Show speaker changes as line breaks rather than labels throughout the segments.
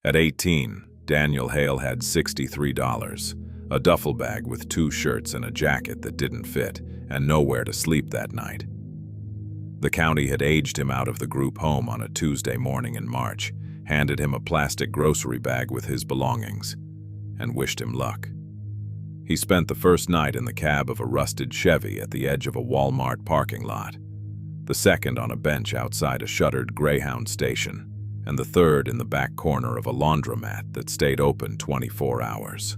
At 18, Daniel Hale had $63, a duffel bag with 2 shirts and a jacket that didn't fit, and nowhere to sleep that night. The county had aged him out of the group home on a Tuesday morning in March, handed him a plastic grocery bag with his belongings, and wished him luck. He spent the first night in the cab of a rusted Chevy at the edge of a Walmart parking lot, the second on a bench outside a shuttered Greyhound station, and the third in the back corner of a laundromat that stayed open 24 hours.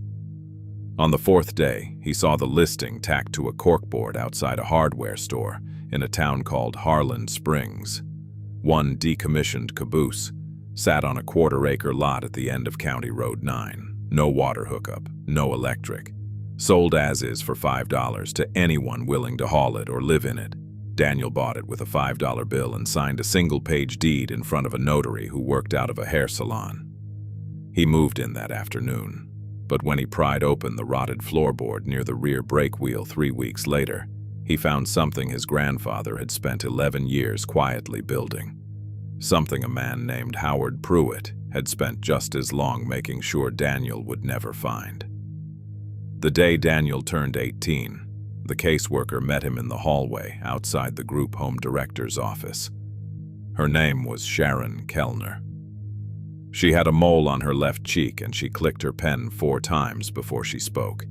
On the 4th day, he saw the listing tacked to a corkboard outside a hardware store in a town called Harlan Springs. One decommissioned Caboose sat on a quarter-acre lot at the end of County Road 9. No water hookup, no electric. Sold as is for $5 to anyone willing to haul it or live in it. Daniel bought it with a $5 bill and signed a single-page deed in front of a notary who worked out of a hair salon. He moved in that afternoon, but when he pried open the rotted floorboard near the rear brake wheel 3 weeks later, he found something his grandfather had spent 11 years quietly building. Something a man named Howard Pruitt had spent just as long making sure Daniel would never find. The day Daniel turned 18, the caseworker met him in the hallway outside the group home director's office. Her name was Sharon Kellner. She had a mole on her left cheek and she clicked her pen 4 times before she spoke.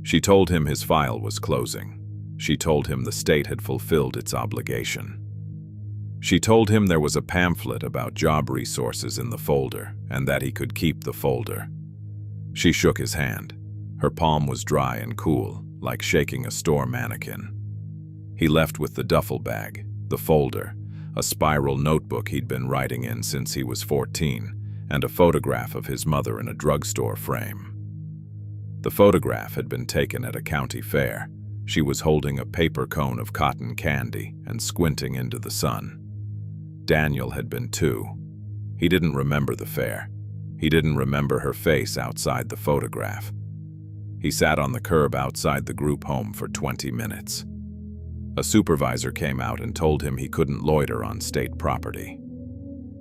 She told him his file was closing. She told him the state had fulfilled its obligation. She told him there was a pamphlet about job resources in the folder and that he could keep the folder. She shook his hand. Her palm was dry and cool, like shaking a store mannequin. He left with the duffel bag, the folder, a spiral notebook he'd been writing in since he was 14, and a photograph of his mother in a drugstore frame. The photograph had been taken at a county fair. She was holding a paper cone of cotton candy and squinting into the sun. Daniel had been 2. He didn't remember the fair. He didn't remember her face outside the photograph. He sat on the curb outside the group home for 20 minutes. A supervisor came out and told him he couldn't loiter on state property.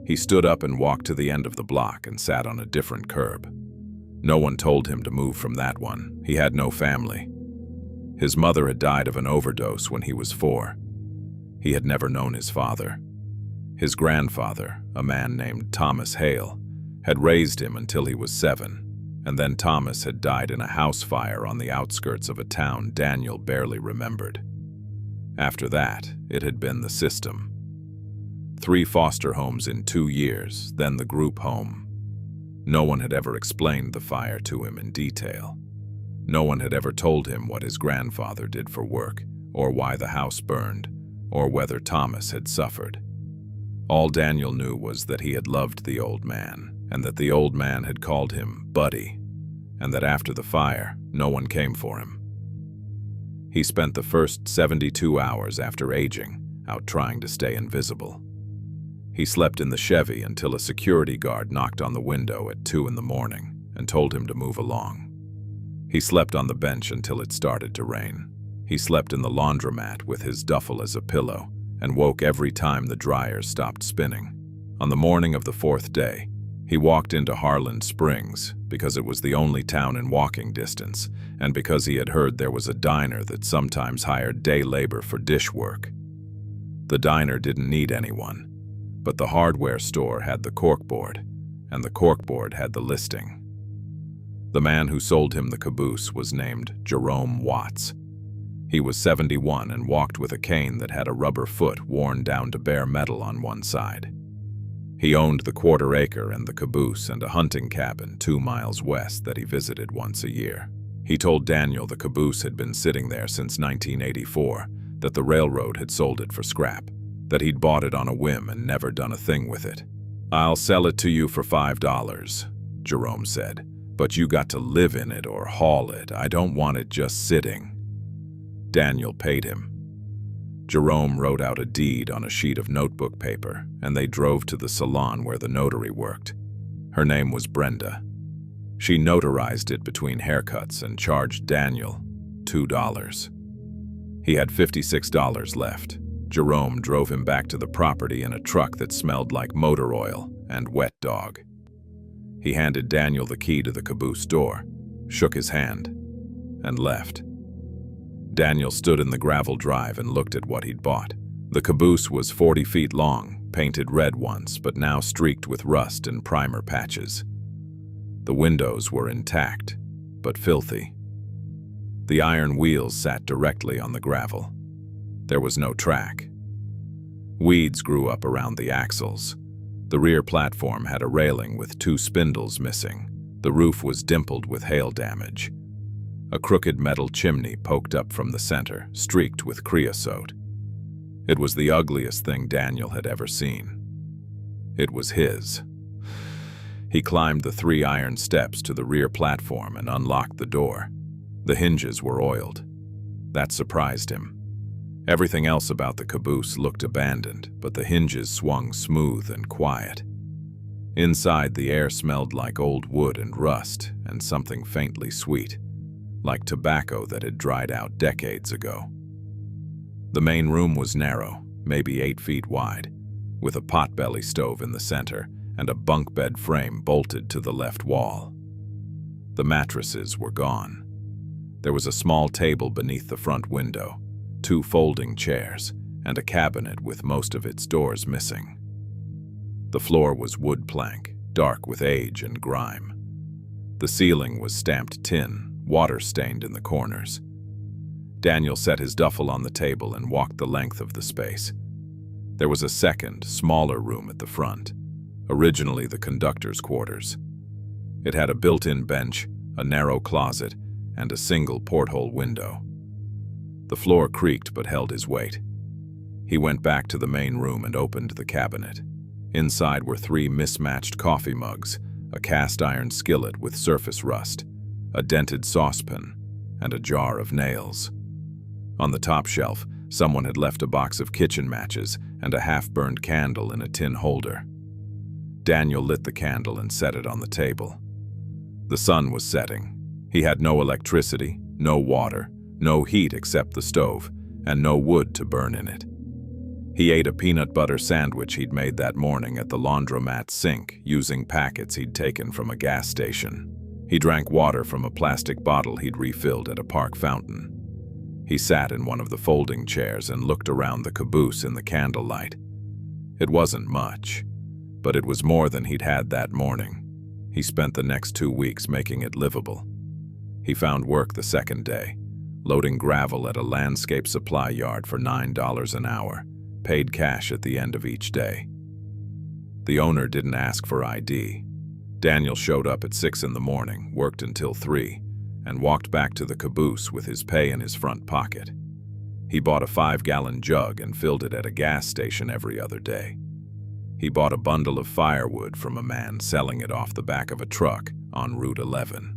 He stood up and walked to the end of the block and sat on a different curb. No one told him to move from that one. He had no family. His mother had died of an overdose when he was 4. He had never known his father. His grandfather, a man named Thomas Hale, had raised him until he was 7. And then Thomas had died in a house fire on the outskirts of a town Daniel barely remembered. After that, it had been the system. 3 foster homes in 2 years, then the group home. No one had ever explained the fire to him in detail. No one had ever told him what his grandfather did for work, or why the house burned, or whether Thomas had suffered. All Daniel knew was that he had loved the old man, and that the old man had called him Buddy, and that after the fire, no one came for him. He spent the first 72 hours after aging out trying to stay invisible. He slept in the Chevy until a security guard knocked on the window at 2 in the morning and told him to move along. He slept on the bench until it started to rain. He slept in the laundromat with his duffel as a pillow and woke every time the dryer stopped spinning. On the morning of the 4th day, he walked into Harlan Springs because it was the only town in walking distance and because he had heard there was a diner that sometimes hired day labor for dish work. The diner didn't need anyone, but the hardware store had the corkboard, and the corkboard had the listing. The man who sold him the caboose was named Jerome Watts. He was 71 and walked with a cane that had a rubber foot worn down to bare metal on one side. He owned the quarter-acre and the caboose and a hunting cabin 2 miles west that he visited once a year. He told Daniel the caboose had been sitting there since 1984, that the railroad had sold it for scrap, that he'd bought it on a whim and never done a thing with it. "I'll sell it to you for $5, Jerome said, "but you got to live in it or haul it. I don't want it just sitting." Daniel paid him. Jerome wrote out a deed on a sheet of notebook paper, and they drove to the salon where the notary worked. Her name was Brenda. She notarized it between haircuts and charged Daniel $2. He had $56 left. Jerome drove him back to the property in a truck that smelled like motor oil and wet dog. He handed Daniel the key to the caboose door, shook his hand, and left. Daniel stood in the gravel drive and looked at what he'd bought. The caboose was 40 feet long, painted red once, but now streaked with rust and primer patches. The windows were intact, but filthy. The iron wheels sat directly on the gravel. There was no track. Weeds grew up around the axles. The rear platform had a railing with 2 spindles missing. The roof was dimpled with hail damage. A crooked metal chimney poked up from the center, streaked with creosote. It was the ugliest thing Daniel had ever seen. It was his. He climbed the 3 iron steps to the rear platform and unlocked the door. The hinges were oiled. That surprised him. Everything else about the caboose looked abandoned, but the hinges swung smooth and quiet. Inside, the air smelled like old wood and rust, and something faintly sweet, like tobacco that had dried out decades ago. The main room was narrow, maybe 8 feet wide, with a potbelly stove in the center and a bunk bed frame bolted to the left wall. The mattresses were gone. There was a small table beneath the front window, 2 folding chairs, and a cabinet with most of its doors missing. The floor was wood plank, dark with age and grime. The ceiling was stamped tin, water-stained in the corners. Daniel set his duffel on the table and walked the length of the space. There was a second, smaller room at the front, originally the conductor's quarters. It had a built-in bench, a narrow closet, and a single porthole window. The floor creaked but held his weight. He went back to the main room and opened the cabinet. Inside were 3 mismatched coffee mugs, a cast-iron skillet with surface rust, a dented saucepan, and a jar of nails. On the top shelf, someone had left a box of kitchen matches and a half-burned candle in a tin holder. Daniel lit the candle and set it on the table. The sun was setting. He had no electricity, no water, no heat except the stove, and no wood to burn in it. He ate a peanut butter sandwich he'd made that morning at the laundromat sink, using packets he'd taken from a gas station. He drank water from a plastic bottle he'd refilled at a park fountain. He sat in one of the folding chairs and looked around the caboose in the candlelight. It wasn't much, but it was more than he'd had that morning. He spent the next 2 weeks making it livable. He found work the second day, loading gravel at a landscape supply yard for $9 an hour, paid cash at the end of each day. The owner didn't ask for ID. Daniel showed up at 6 in the morning, worked until 3, and walked back to the caboose with his pay in his front pocket. He bought a 5-gallon jug and filled it at a gas station every other day. He bought a bundle of firewood from a man selling it off the back of a truck on Route 11.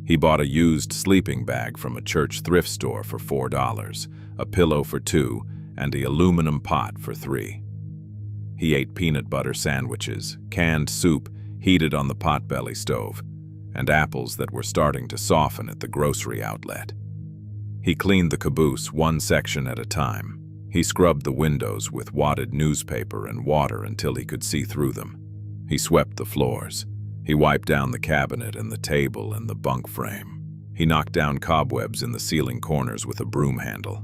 He bought a used sleeping bag from a church thrift store for $4, a pillow for $2, and the aluminum pot for $3. He ate peanut butter sandwiches, canned soup heated on the potbelly stove, and apples that were starting to soften at the grocery outlet. He cleaned the caboose 1 section at a time. He scrubbed the windows with wadded newspaper and water until he could see through them. He swept the floors. He wiped down the cabinet and the table and the bunk frame. He knocked down cobwebs in the ceiling corners with a broom handle.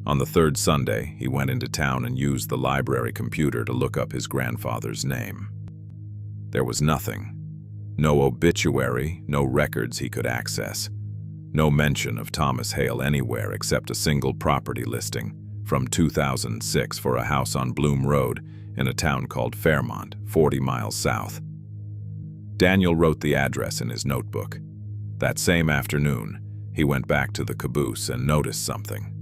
On the 3rd Sunday, he went into town and used the library computer to look up his grandfather's name. There was nothing. No obituary, no records he could access. No mention of Thomas Hale anywhere except a single property listing from 2006 for a house on Bloom Road in a town called Fairmont, 40 miles south. Daniel wrote the address in his notebook. That same afternoon, he went back to the caboose and noticed something.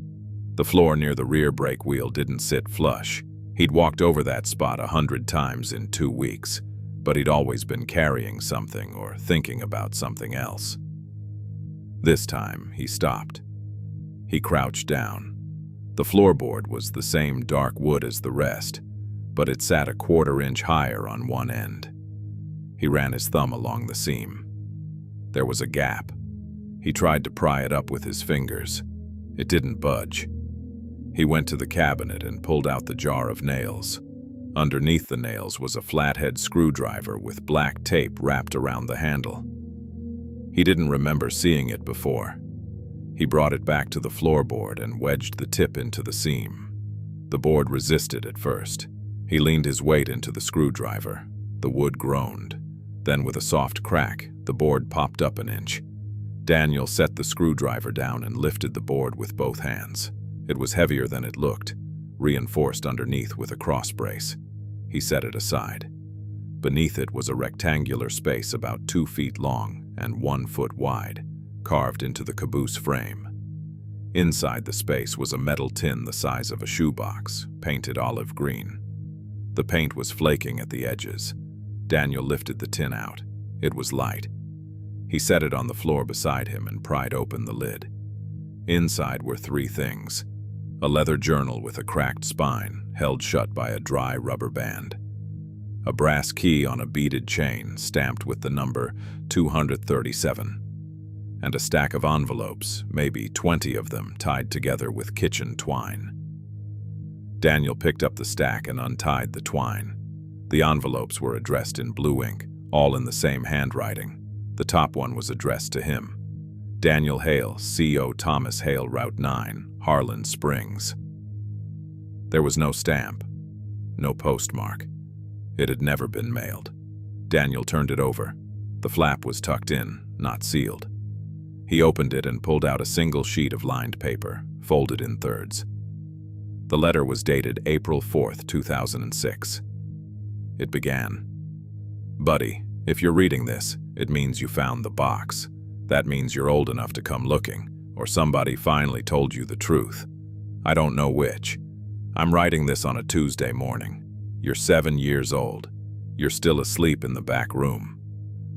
The floor near the rear brake wheel didn't sit flush. He'd walked over that spot 100 times in 2 weeks, but he'd always been carrying something or thinking about something else. This time, he stopped. He crouched down. The floorboard was the same dark wood as the rest, but it sat a 1/4 inch higher on one end. He ran his thumb along the seam. There was a gap. He tried to pry it up with his fingers. It didn't budge. He went to the cabinet and pulled out the jar of nails. Underneath the nails was a flathead screwdriver with black tape wrapped around the handle. He didn't remember seeing it before. He brought it back to the floorboard and wedged the tip into the seam. The board resisted at first. He leaned his weight into the screwdriver. The wood groaned. Then, with a soft crack, the board popped up an inch. Daniel set the screwdriver down and lifted the board with both hands. It was heavier than it looked, reinforced underneath with a cross brace. He set it aside. Beneath it was a rectangular space about 2 feet long and 1 foot wide, carved into the caboose frame. Inside the space was a metal tin the size of a shoebox, painted olive green. The paint was flaking at the edges. Daniel lifted the tin out. It was light. He set it on the floor beside him and pried open the lid. Inside were 3 things: a leather journal with a cracked spine, held shut by a dry rubber band, a brass key on a beaded chain stamped with the number 237, and a stack of envelopes, maybe 20 of them, tied together with kitchen twine. Daniel picked up the stack and untied the twine. The envelopes were addressed in blue ink, all in the same handwriting. The top one was addressed to him. Daniel Hale, C.O. Thomas Hale, Route 9, Harlan Springs. There was no stamp, no postmark. It had never been mailed. Daniel turned it over. The flap was tucked in, not sealed. He opened it and pulled out a single sheet of lined paper, folded in thirds. The letter was dated April 4th, 2006. It began, "Buddy, if you're reading this, it means you found the box. That means you're old enough to come looking, or somebody finally told you the truth. I don't know which. I'm writing this on a Tuesday morning. You're 7 years old. You're still asleep in the back room.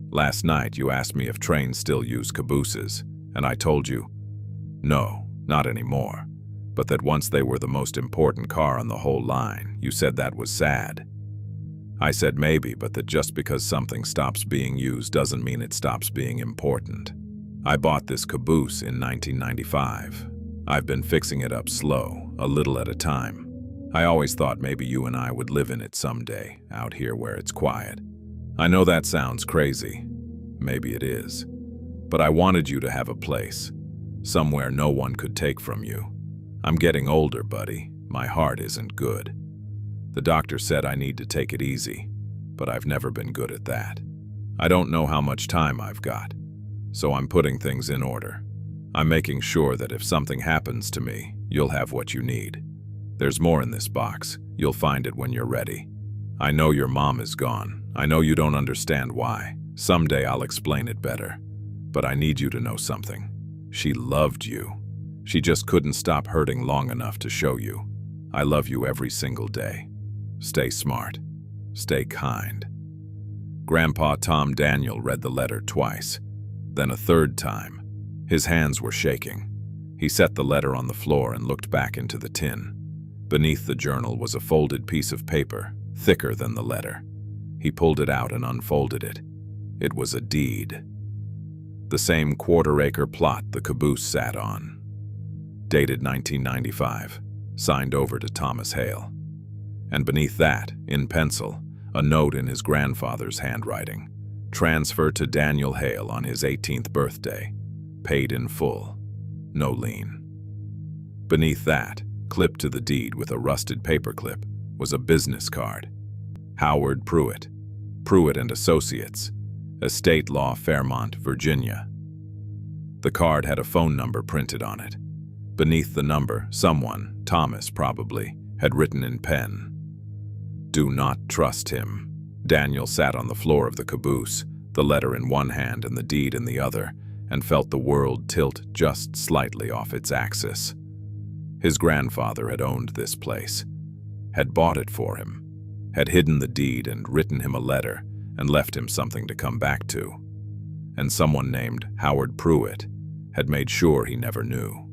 Last night you asked me if trains still use cabooses, and I told you, no, not anymore, but that once they were the most important car on the whole line. You said that was sad. I said maybe, but that just because something stops being used doesn't mean it stops being important. I bought this caboose in 1995. I've been fixing it up slow, a little at a time. I always thought maybe you and I would live in it someday, out here where it's quiet. I know that sounds crazy. Maybe it is. But I wanted you to have a place, somewhere no one could take from you. I'm getting older, buddy. My heart isn't good. The doctor said I need to take it easy, but I've never been good at that. I don't know how much time I've got, so I'm putting things in order. I'm making sure that if something happens to me, you'll have what you need. There's more in this box. You'll find it when you're ready. I know your mom is gone. I know you don't understand why. Someday I'll explain it better. But I need you to know something. She loved you. She just couldn't stop hurting long enough to show you. I love you every single day. Stay smart. Stay kind." Grandpa Tom Daniel read the letter twice, then a third time. His hands were shaking. He set the letter on the floor and looked back into the tin. Beneath the journal was a folded piece of paper, thicker than the letter. He pulled it out and unfolded it. It was a deed. The same quarter-acre plot the caboose sat on. Dated 1995, signed over to Thomas Hale. And beneath that, in pencil, a note in his grandfather's handwriting. Transfer to Daniel Hale on his 18th birthday. Paid in full. No lien. Beneath that, clipped to the deed with a rusted paperclip, was a business card. Howard Pruitt. Pruitt and Associates. Estate Law, Fairmont, Virginia. The card had a phone number printed on it. Beneath the number, someone, Thomas probably, had written in pen, "Do not trust him." Daniel sat on the floor of the caboose, the letter in one hand and the deed in the other, and felt the world tilt just slightly off its axis. His grandfather had owned this place, had bought it for him, had hidden the deed and written him a letter and left him something to come back to. And someone named Howard Pruitt had made sure he never knew.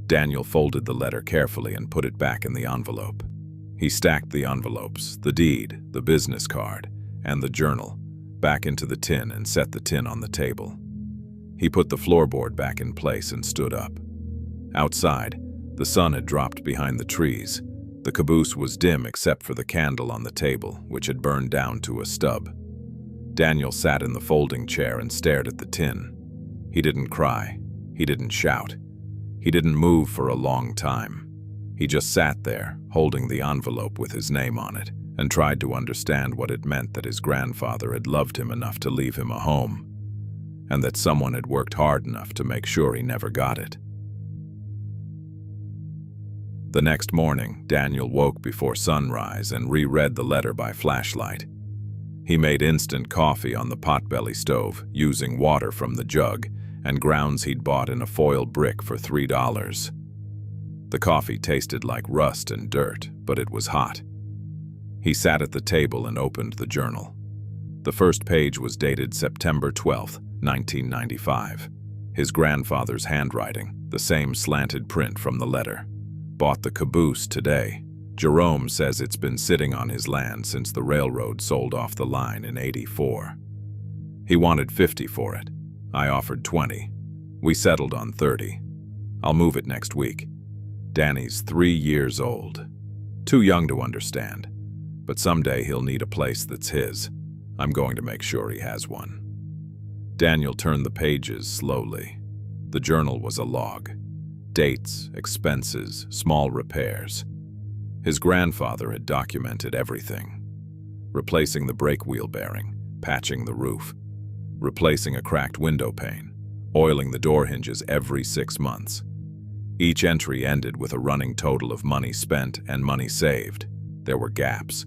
Daniel folded the letter carefully and put it back in the envelope. He stacked the envelopes, the deed, the business card, and the journal back into the tin and set the tin on the table. He put the floorboard back in place and stood up. Outside, the sun had dropped behind the trees, The caboose was dim except for the candle on the table, which had burned down to a stub. Daniel sat in the folding chair and stared at the tin. He didn't cry. He didn't shout. He didn't move for a long time. He just sat there, holding the envelope with his name on it, and tried to understand what it meant that his grandfather had loved him enough to leave him a home, and that someone had worked hard enough to make sure he never got it. The next morning, Daniel woke before sunrise and reread the letter by flashlight. He made instant coffee on the potbelly stove, using water from the jug and grounds he'd bought in a foil brick for $3. The coffee tasted like rust and dirt, but it was hot. He sat at the table and opened the journal. The first page was dated September 12, 1995. His grandfather's handwriting, the same slanted print from the letter. Bought the caboose today. Jerome says it's been sitting on his land since the railroad sold off the line in '84. He wanted $50 for it. I offered $20. We settled on $30. I'll move it next week. Danny's 3 years old. Too young to understand, but someday he'll need a place that's his. I'm going to make sure he has one. Daniel turned the pages slowly. The journal was a log. Dates, expenses, small repairs. His grandfather had documented everything. Replacing the brake wheel bearing, patching the roof, replacing a cracked window pane, oiling the door hinges every 6 months. Each entry ended with a running total of money spent and money saved. There were gaps,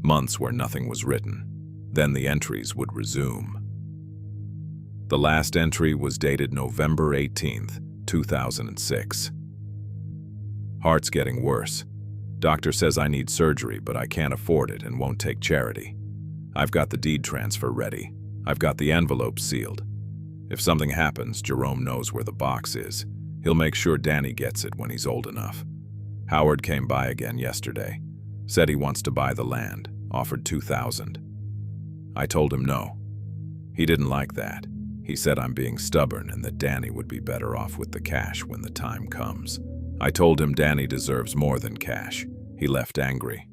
months where nothing was written. Then the entries would resume. The last entry was dated November 18th, 2006. Heart's getting worse. Doctor says I need surgery, but I can't afford it and won't take charity. I've got the deed transfer ready. I've got the envelope sealed. If something happens, Jerome knows where the box is. He'll make sure Danny gets it when he's old enough. Howard came by again yesterday. Said he wants to buy the land. Offered $2,000. I told him no. He didn't like that. He said I'm being stubborn and that Danny would be better off with the cash when the time comes. I told him Danny deserves more than cash. He left angry.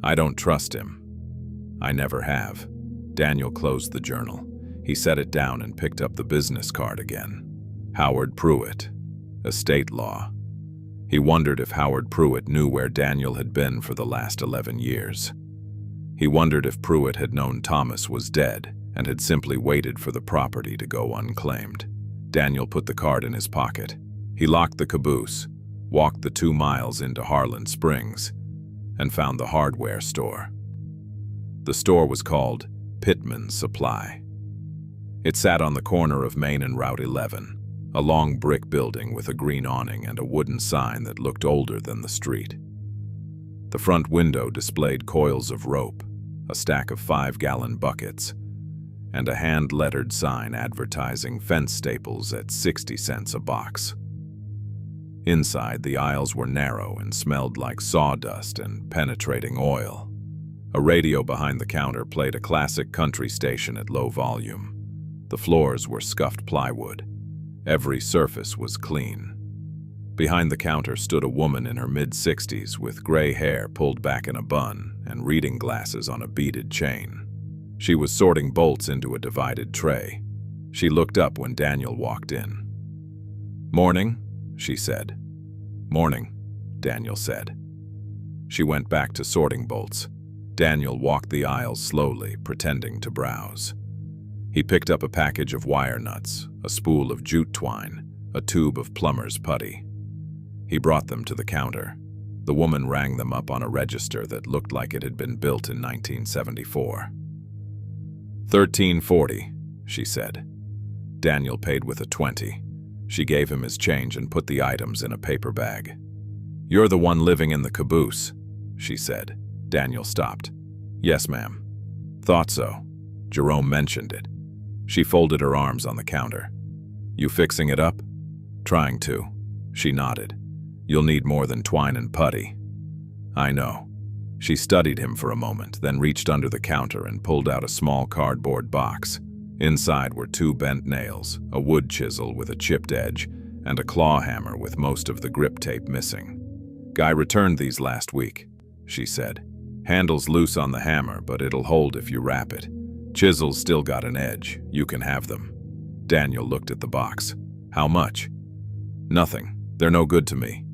I don't trust him. I never have. Daniel closed the journal. He set it down and picked up the business card again. Howard Pruitt. Estate law. He wondered if Howard Pruitt knew where Daniel had been for the last 11 years. He wondered if Pruitt had known Thomas was dead and had simply waited for the property to go unclaimed. Daniel put the card in his pocket. He locked the caboose, walked the 2 miles into Harlan Springs, and found the hardware store. The store was called Pittman's Supply. It sat on the corner of Main and Route 11, a long brick building with a green awning and a wooden sign that looked older than the street. The front window displayed coils of rope, a stack of 5-gallon buckets, and a hand-lettered sign advertising fence staples at 60 cents a box. Inside, the aisles were narrow and smelled like sawdust and penetrating oil. A radio behind the counter played a classic country station at low volume. The floors were scuffed plywood. Every surface was clean. Behind the counter stood a woman in her mid-60s with gray hair pulled back in a bun and reading glasses on a beaded chain. She was sorting bolts into a divided tray. She looked up when Daniel walked in. "Morning," she said. "Morning," Daniel said. She went back to sorting bolts. Daniel walked the aisles slowly, pretending to browse. He picked up a package of wire nuts, a spool of jute twine, a tube of plumber's putty. He brought them to the counter. The woman rang them up on a register that looked like it had been built in 1974. $13.40, she said. Daniel paid with a 20. She gave him his change and put the items in a paper bag. "You're the one living in the caboose," she said. Daniel stopped. "Yes, ma'am." "Thought so. Jerome mentioned it." She folded her arms on the counter. "You fixing it up?" "Trying to." She nodded. "You'll need more than twine and putty." "I know." She studied him for a moment, then reached under the counter and pulled out a small cardboard box. Inside were 2 bent nails, a wood chisel with a chipped edge, and a claw hammer with most of the grip tape missing. Guy returned these last week, she said. Handle's loose on the hammer, but it'll hold if you wrap it. Chisel's still got an edge. You can have them. Daniel looked at the box. How much? Nothing. They're no good to me.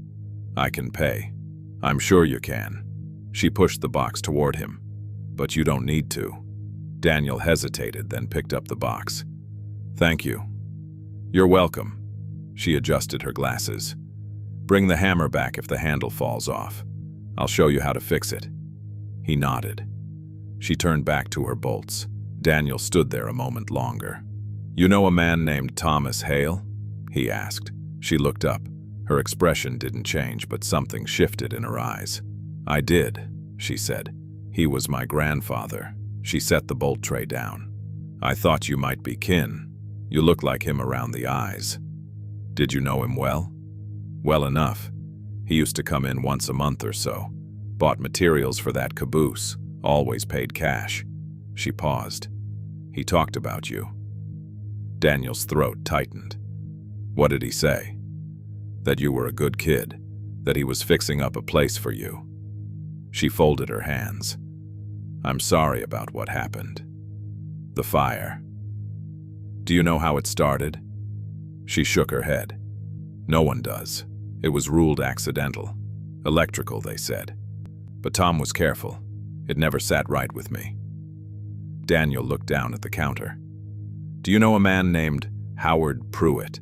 I can pay. I'm sure you can. She pushed the box toward him. But you don't need to. Daniel hesitated, then picked up the box. Thank you. You're welcome. She adjusted her glasses. Bring the hammer back if the handle falls off. I'll show you how to fix it. He nodded. She turned back to her bolts. Daniel stood there a moment longer. You know a man named Thomas Hale? He asked. She looked up. Her expression didn't change, but something shifted in her eyes. I did, she said. He was my grandfather. She set the bolt tray down. I thought you might be kin. You look like him around the eyes. Did you know him well? Well enough. He used to come in once a month or so. Bought materials for that caboose. Always paid cash. She paused. He talked about you. Daniel's throat tightened. What did he say? That you were a good kid. That he was fixing up a place for you. She folded her hands. I'm sorry about what happened. The fire. Do you know how it started? She shook her head. No one does. It was ruled accidental. Electrical, they said. But Tom was careful. It never sat right with me. Daniel looked down at the counter. Do you know a man named Howard Pruitt?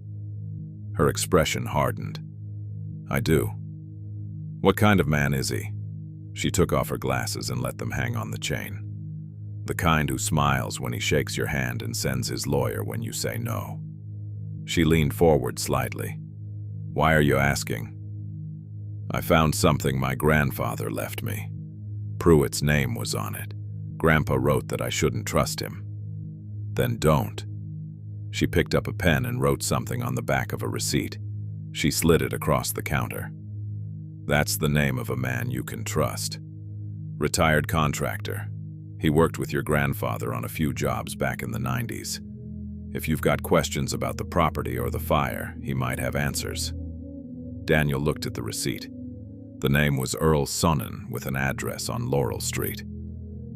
Her expression hardened. I do. What kind of man is he? She took off her glasses and let them hang on the chain. The kind who smiles when he shakes your hand and sends his lawyer when you say no. She leaned forward slightly. Why are you asking? I found something my grandfather left me. Pruitt's name was on it. Grandpa wrote that I shouldn't trust him. Then don't. She picked up a pen and wrote something on the back of a receipt. She slid it across the counter. That's the name of a man you can trust. Retired contractor. He worked with your grandfather on a few jobs back in the 90s. If you've got questions about the property or the fire, he might have answers. Daniel looked at the receipt. The name was Earl Sonnen with an address on Laurel Street.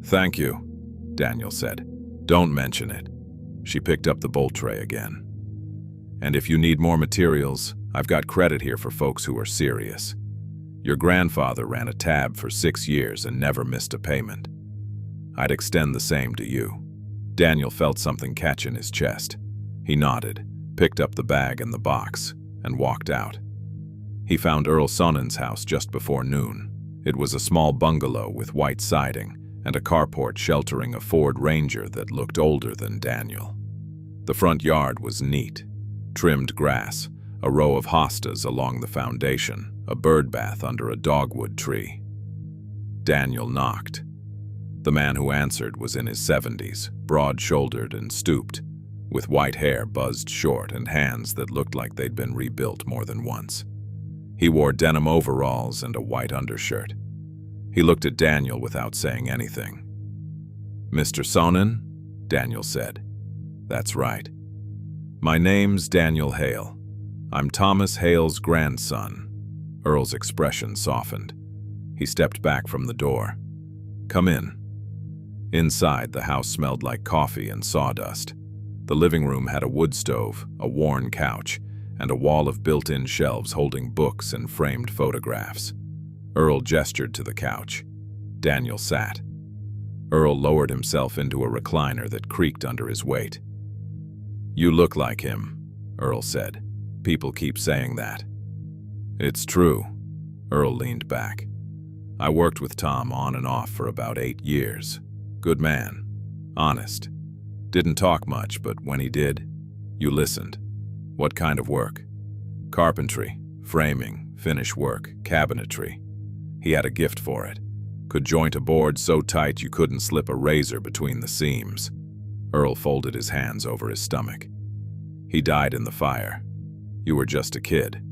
Thank you, Daniel said. Don't mention it. She picked up the bolt tray again. And if you need more materials, I've got credit here for folks who are serious. Your grandfather ran a tab for 6 years and never missed a payment. I'd extend the same to you. Daniel felt something catch in his chest. He nodded, picked up the bag and the box, and walked out. He found Earl Sonnen's house just before noon. It was a small bungalow with white siding and a carport sheltering a Ford Ranger that looked older than Daniel. The front yard was neat. Trimmed grass, a row of hostas along the foundation, a bird bath under a dogwood tree. Daniel knocked. The man who answered was in his 70s, broad-shouldered and stooped, with white hair buzzed short and hands that looked like they'd been rebuilt more than once. He wore denim overalls and a white undershirt. He looked at Daniel without saying anything. Mr. Sonnen? Daniel said. That's right. My name's Daniel Hale. I'm Thomas Hale's grandson. Earl's expression softened. He stepped back from the door. Come in. Inside, the house smelled like coffee and sawdust. The living room had a wood stove, a worn couch, and a wall of built-in shelves holding books and framed photographs. Earl gestured to the couch. Daniel sat. Earl lowered himself into a recliner that creaked under his weight. You look like him, Earl said. People keep saying that. It's true. Earl leaned back. I worked with Tom on and off for about 8 years. Good man. Honest. Didn't talk much, but when he did, you listened. What kind of work? Carpentry, framing, finish work, cabinetry. He had a gift for it. Could joint a board so tight you couldn't slip a razor between the seams. Earl folded his hands over his stomach. He died in the fire. You were just a kid.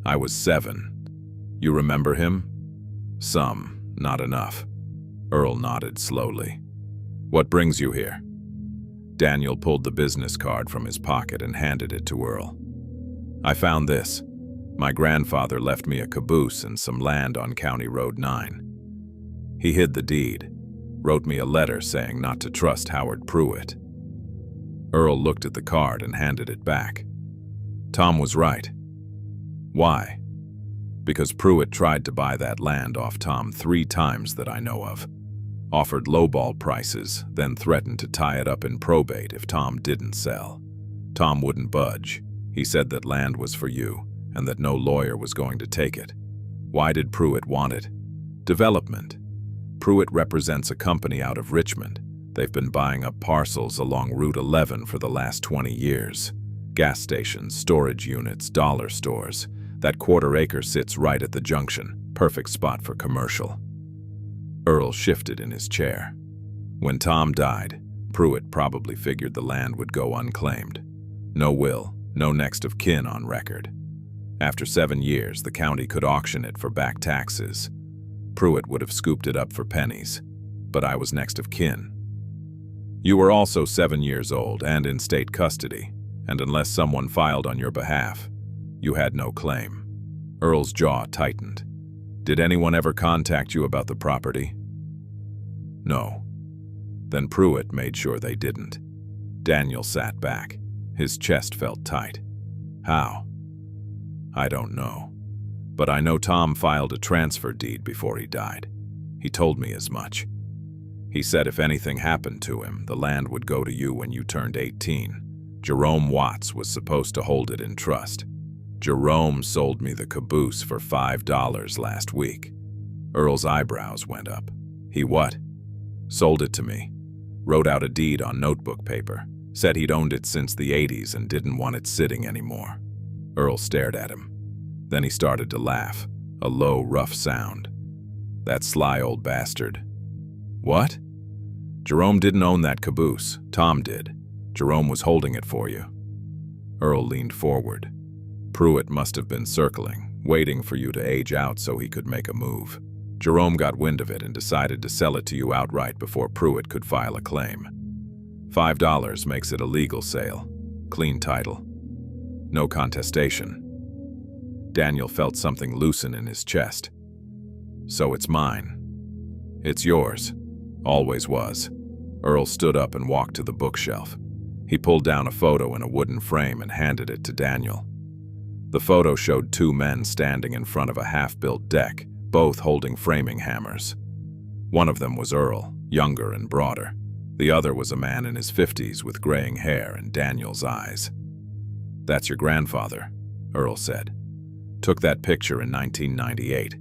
I was 7. You remember him? Some, not enough. Earl nodded slowly. What brings you here? Daniel pulled the business card from his pocket and handed it to Earl. I found this. My grandfather left me a caboose and some land on County Road 9. He hid the deed, wrote me a letter saying not to trust Howard Pruitt. Earl looked at the card and handed it back. Tom was right. Why? Because Pruitt tried to buy that land off Tom 3 times that I know of. Offered lowball prices, then threatened to tie it up in probate if Tom didn't sell. Tom wouldn't budge. He said that land was for you, and that no lawyer was going to take it. Why did Pruitt want it? Development. Pruitt represents a company out of Richmond. They've been buying up parcels along Route 11 for the last 20 years. Gas stations, storage units, dollar stores. That quarter acre sits right at the junction. Perfect spot for commercial. Earl shifted in his chair. When Tom died, Pruitt probably figured the land would go unclaimed. No will, no next of kin on record. After 7 years, the county could auction it for back taxes. Pruitt would have scooped it up for pennies, but I was next of kin. You were also 7 years old and in state custody, and unless someone filed on your behalf, you had no claim. Earl's jaw tightened. Did anyone ever contact you about the property? No. Then Pruitt made sure they didn't. Daniel sat back. His chest felt tight. How? I don't know. But I know Tom filed a transfer deed before he died. He told me as much. He said if anything happened to him, the land would go to you when you turned 18. Jerome Watts was supposed to hold it in trust. Jerome sold me the caboose for $5 last week. Earl's eyebrows went up. He what? Sold it to me. Wrote out a deed on notebook paper. Said he'd owned it since the 80s and didn't want it sitting anymore. Earl stared at him. Then he started to laugh, a low, rough sound. That sly old bastard. What? Jerome didn't own that caboose. Tom did. Jerome was holding it for you. Earl leaned forward. Pruitt must have been circling, waiting for you to age out so he could make a move. Jerome got wind of it and decided to sell it to you outright before Pruitt could file a claim. $5 makes it a legal sale. Clean title. No contestation. Daniel felt something loosen in his chest. So it's mine. It's yours. Always was. Earl stood up and walked to the bookshelf. He pulled down a photo in a wooden frame and handed it to Daniel. The photo showed 2 men standing in front of a half-built deck, both holding framing hammers. One of them was Earl, younger and broader. The other was a man in his 50s with graying hair and Daniel's eyes. That's your grandfather, Earl said. Took that picture in 1998.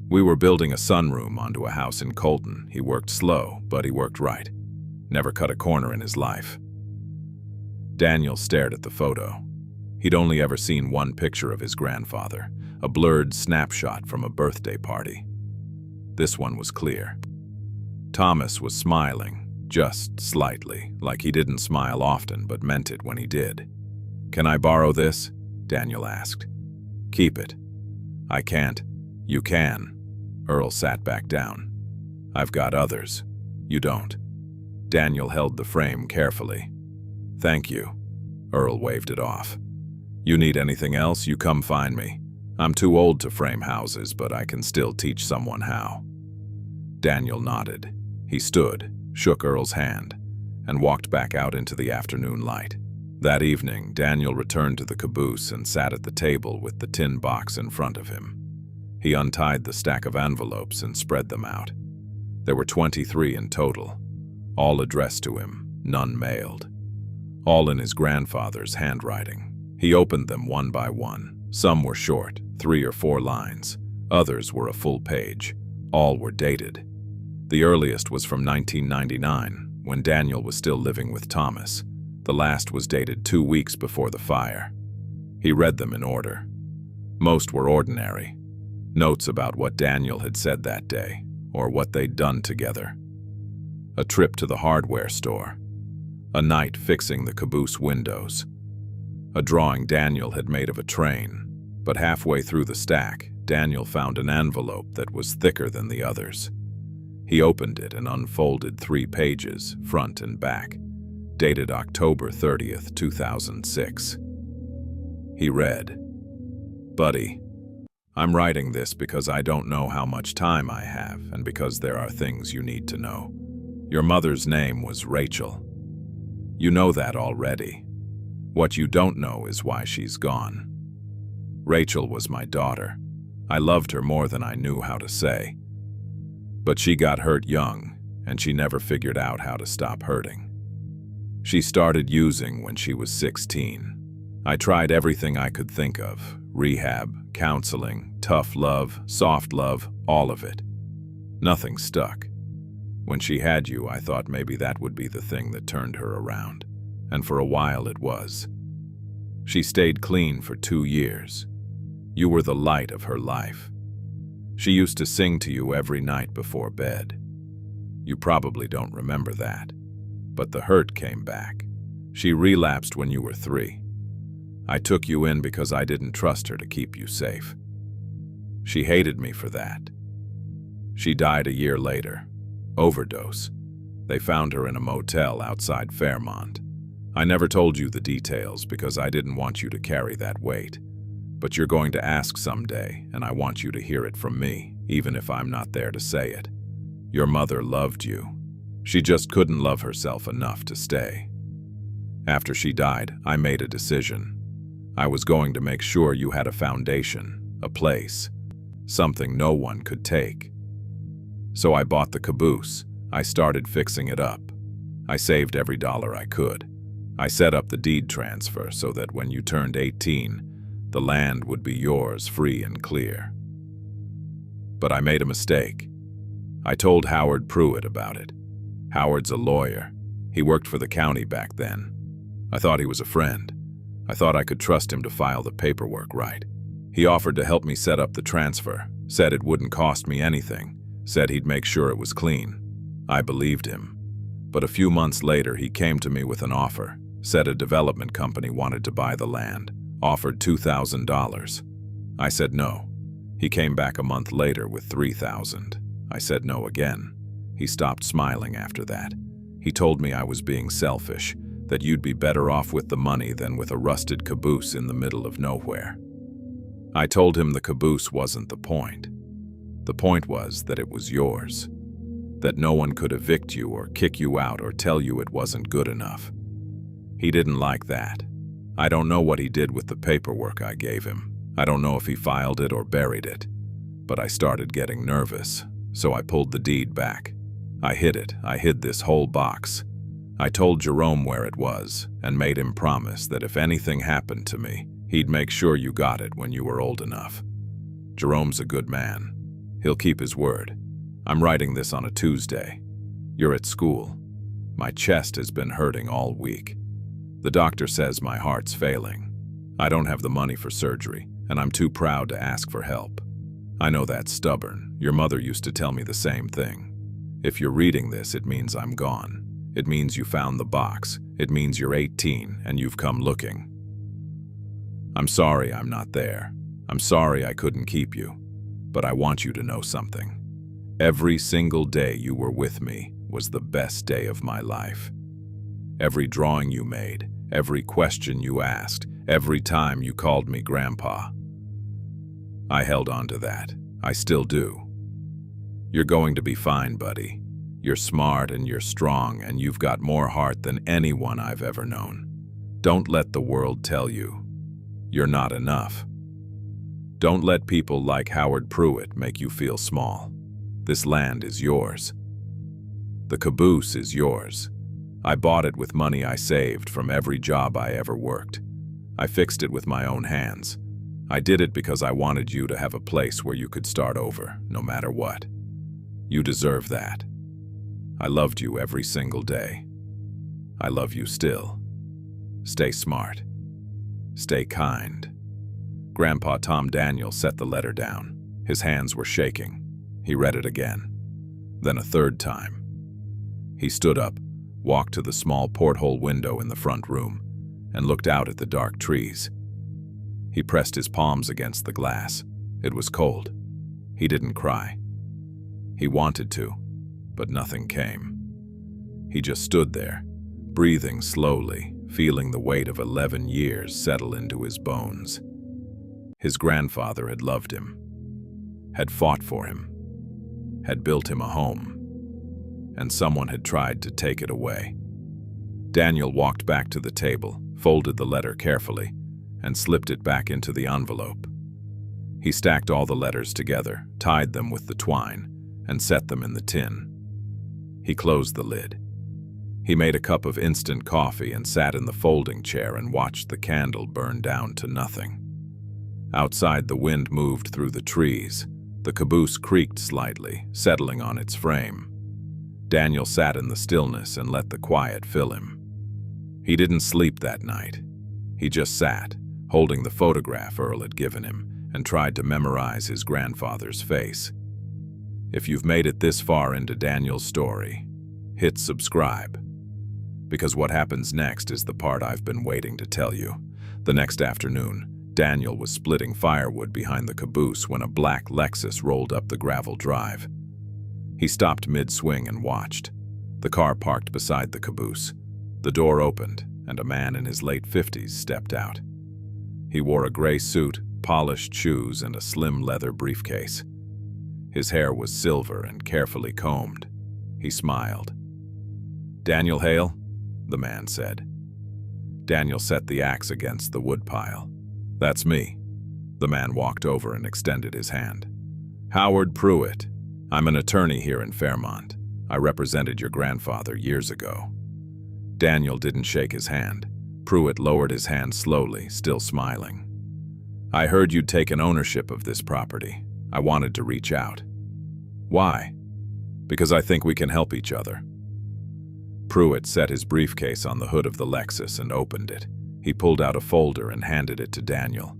We were building a sunroom onto a house in Colton. He worked slow, but he worked right. Never cut a corner in his life. Daniel stared at the photo. He'd only ever seen one picture of his grandfather, a blurred snapshot from a birthday party. This one was clear. Thomas was smiling, just slightly, like he didn't smile often but meant it when he did. Can I borrow this? Daniel asked. Keep it. I can't. You can. Earl sat back down. I've got others. You don't. Daniel held the frame carefully. Thank you. Earl waved it off. You need anything else, you come find me. I'm too old to frame houses, but I can still teach someone how. Daniel nodded. He stood, shook Earl's hand, and walked back out into the afternoon light. That evening, Daniel returned to the caboose and sat at the table with the tin box in front of him. He untied the stack of envelopes and spread them out. There were 23 in total, all addressed to him, none mailed. All in his grandfather's handwriting. He opened them one by one. Some were short, 3 or 4 lines. Others were a full page. All were dated. The earliest was from 1999, when Daniel was still living with Thomas. The last was dated 2 weeks before the fire. He read them in order. Most were ordinary. Notes about what Daniel had said that day, or what they'd done together. A trip to the hardware store. A night fixing the caboose windows. A drawing Daniel had made of a train, but halfway through the stack, Daniel found an envelope that was thicker than the others. He opened it and unfolded 3 pages, front and back, dated October 30th, 2006. He read, Buddy, I'm writing this because I don't know how much time I have and because there are things you need to know. Your mother's name was Rachel. You know that already. What you don't know is why she's gone. Rachel was my daughter. I loved her more than I knew how to say. But she got hurt young, and she never figured out how to stop hurting. She started using when she was 16. I tried everything I could think of: rehab, counseling, tough love, soft love, all of it. Nothing stuck. When she had you, I thought maybe that would be the thing that turned her around, and for a while it was. She stayed clean for 2 years. You were the light of her life. She used to sing to you every night before bed. You probably don't remember that, but the hurt came back. She relapsed when you were 3. I took you in because I didn't trust her to keep you safe. She hated me for that. She died a year later. Overdose. They found her in a motel outside Fairmont. I never told you the details because I didn't want you to carry that weight. But you're going to ask someday, and I want you to hear it from me, even if I'm not there to say it. Your mother loved you. She just couldn't love herself enough to stay. After she died, I made a decision. I was going to make sure you had a foundation, a place, something no one could take. So I bought the Caboose. I started fixing it up. I saved every dollar I could. I set up the deed transfer so that when you turned 18, the land would be yours free and clear. But I made a mistake. I told Howard Pruitt about it. Howard's a lawyer. He worked for the county back then. I thought he was a friend. I thought I could trust him to file the paperwork right. He offered to help me set up the transfer, said it wouldn't cost me anything, said he'd make sure it was clean. I believed him. But a few months later, he came to me with an offer, said a development company wanted to buy the land, offered $2,000. I said no. He came back a month later with $3,000. I said no again. He stopped smiling after that. He told me I was being selfish, that you'd be better off with the money than with a rusted caboose in the middle of nowhere. I told him the caboose wasn't the point. The point was that it was yours, that no one could evict you or kick you out or tell you it wasn't good enough. He didn't like that. I don't know what he did with the paperwork I gave him. I don't know if he filed it or buried it. But I started getting nervous, so I pulled the deed back. I hid it. I hid this whole box. I told Jerome where it was and made him promise that if anything happened to me, he'd make sure you got it when you were old enough. Jerome's a good man. He'll keep his word. I'm writing this on a Tuesday. You're at school. My chest has been hurting all week. The doctor says my heart's failing. I don't have the money for surgery, and I'm too proud to ask for help. I know that's stubborn. Your mother used to tell me the same thing. If you're reading this, it means I'm gone. It means you found the box. It means you're 18 and you've come looking. I'm sorry I'm not there. I'm sorry I couldn't keep you. But I want you to know something. Every single day you were with me was the best day of my life. Every drawing you made, every question you asked, every time you called me Grandpa. I held on to that. I still do. You're going to be fine, buddy. You're smart and you're strong and you've got more heart than anyone I've ever known. Don't let the world tell you you're not enough. Don't let people like Howard Pruitt make you feel small. This land is yours. The caboose is yours. I bought it with money I saved from every job I ever worked. I fixed it with my own hands. I did it because I wanted you to have a place where you could start over, no matter what. You deserve that. I loved you every single day. I love you still. Stay smart. Stay kind. Grandpa Tom Daniel set the letter down. His hands were shaking. He read it again. Then a third time. He stood up, walked to the small porthole window in the front room, and looked out at the dark trees. He pressed his palms against the glass. It was cold. He didn't cry. He wanted to, but nothing came. He just stood there, breathing slowly, feeling the weight of 11 years settle into his bones. His grandfather had loved him, had fought for him, had built him a home, and someone had tried to take it away. Daniel walked back to the table, folded the letter carefully, and slipped it back into the envelope. He stacked all the letters together, tied them with the twine, and set them in the tin. He closed the lid. He made a cup of instant coffee and sat in the folding chair and watched the candle burn down to nothing. Outside, the wind moved through the trees. The caboose creaked slightly, settling on its frame. Daniel sat in the stillness and let the quiet fill him. He didn't sleep that night. He just sat, holding the photograph Earl had given him, and tried to memorize his grandfather's face. If you've made it this far into Daniel's story, hit subscribe. Because what happens next is the part I've been waiting to tell you. The next afternoon, Daniel was splitting firewood behind the caboose when a black Lexus rolled up the gravel drive. He stopped mid-swing and watched. The car parked beside the caboose. The door opened, and a man in his late 50s stepped out. He wore a gray suit, polished shoes, and a slim leather briefcase. His hair was silver and carefully combed. He smiled. "Daniel Hale?" the man said. Daniel set the axe against the woodpile. "That's me." The man walked over and extended his hand. "Howard Pruitt. I'm an attorney here in Fairmont. I represented your grandfather years ago." Daniel didn't shake his hand. Pruitt lowered his hand slowly, still smiling. "I heard you'd taken ownership of this property. I wanted to reach out." "Why?" "Because I think we can help each other." Pruitt set his briefcase on the hood of the Lexus and opened it. He pulled out a folder and handed it to Daniel.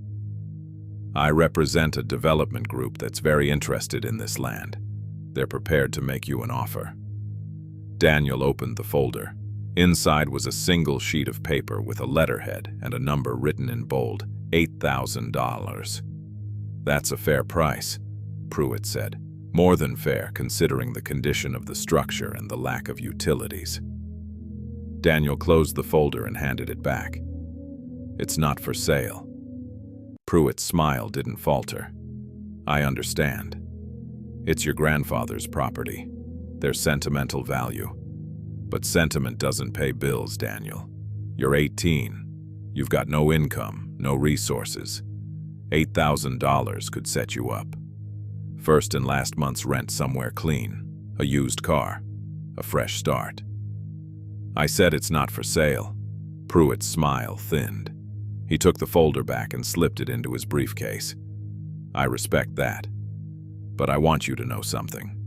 "I represent a development group that's very interested in this land. They're prepared to make you an offer." Daniel opened the folder. Inside was a single sheet of paper with a letterhead and a number written in bold, $8,000. "That's a fair price," Pruitt said. "More than fair, considering the condition of the structure and the lack of utilities." Daniel closed the folder and handed it back. "It's not for sale." Pruitt's smile didn't falter. "I understand. It's your grandfather's property. There's sentimental value. But sentiment doesn't pay bills, Daniel. You're 18. You've got no income, no resources. $8,000 could set you up. First and last month's rent somewhere clean, a used car, a fresh start." "I said it's not for sale." Pruitt's smile thinned. He took the folder back and slipped it into his briefcase. "I respect that. But I want you to know something."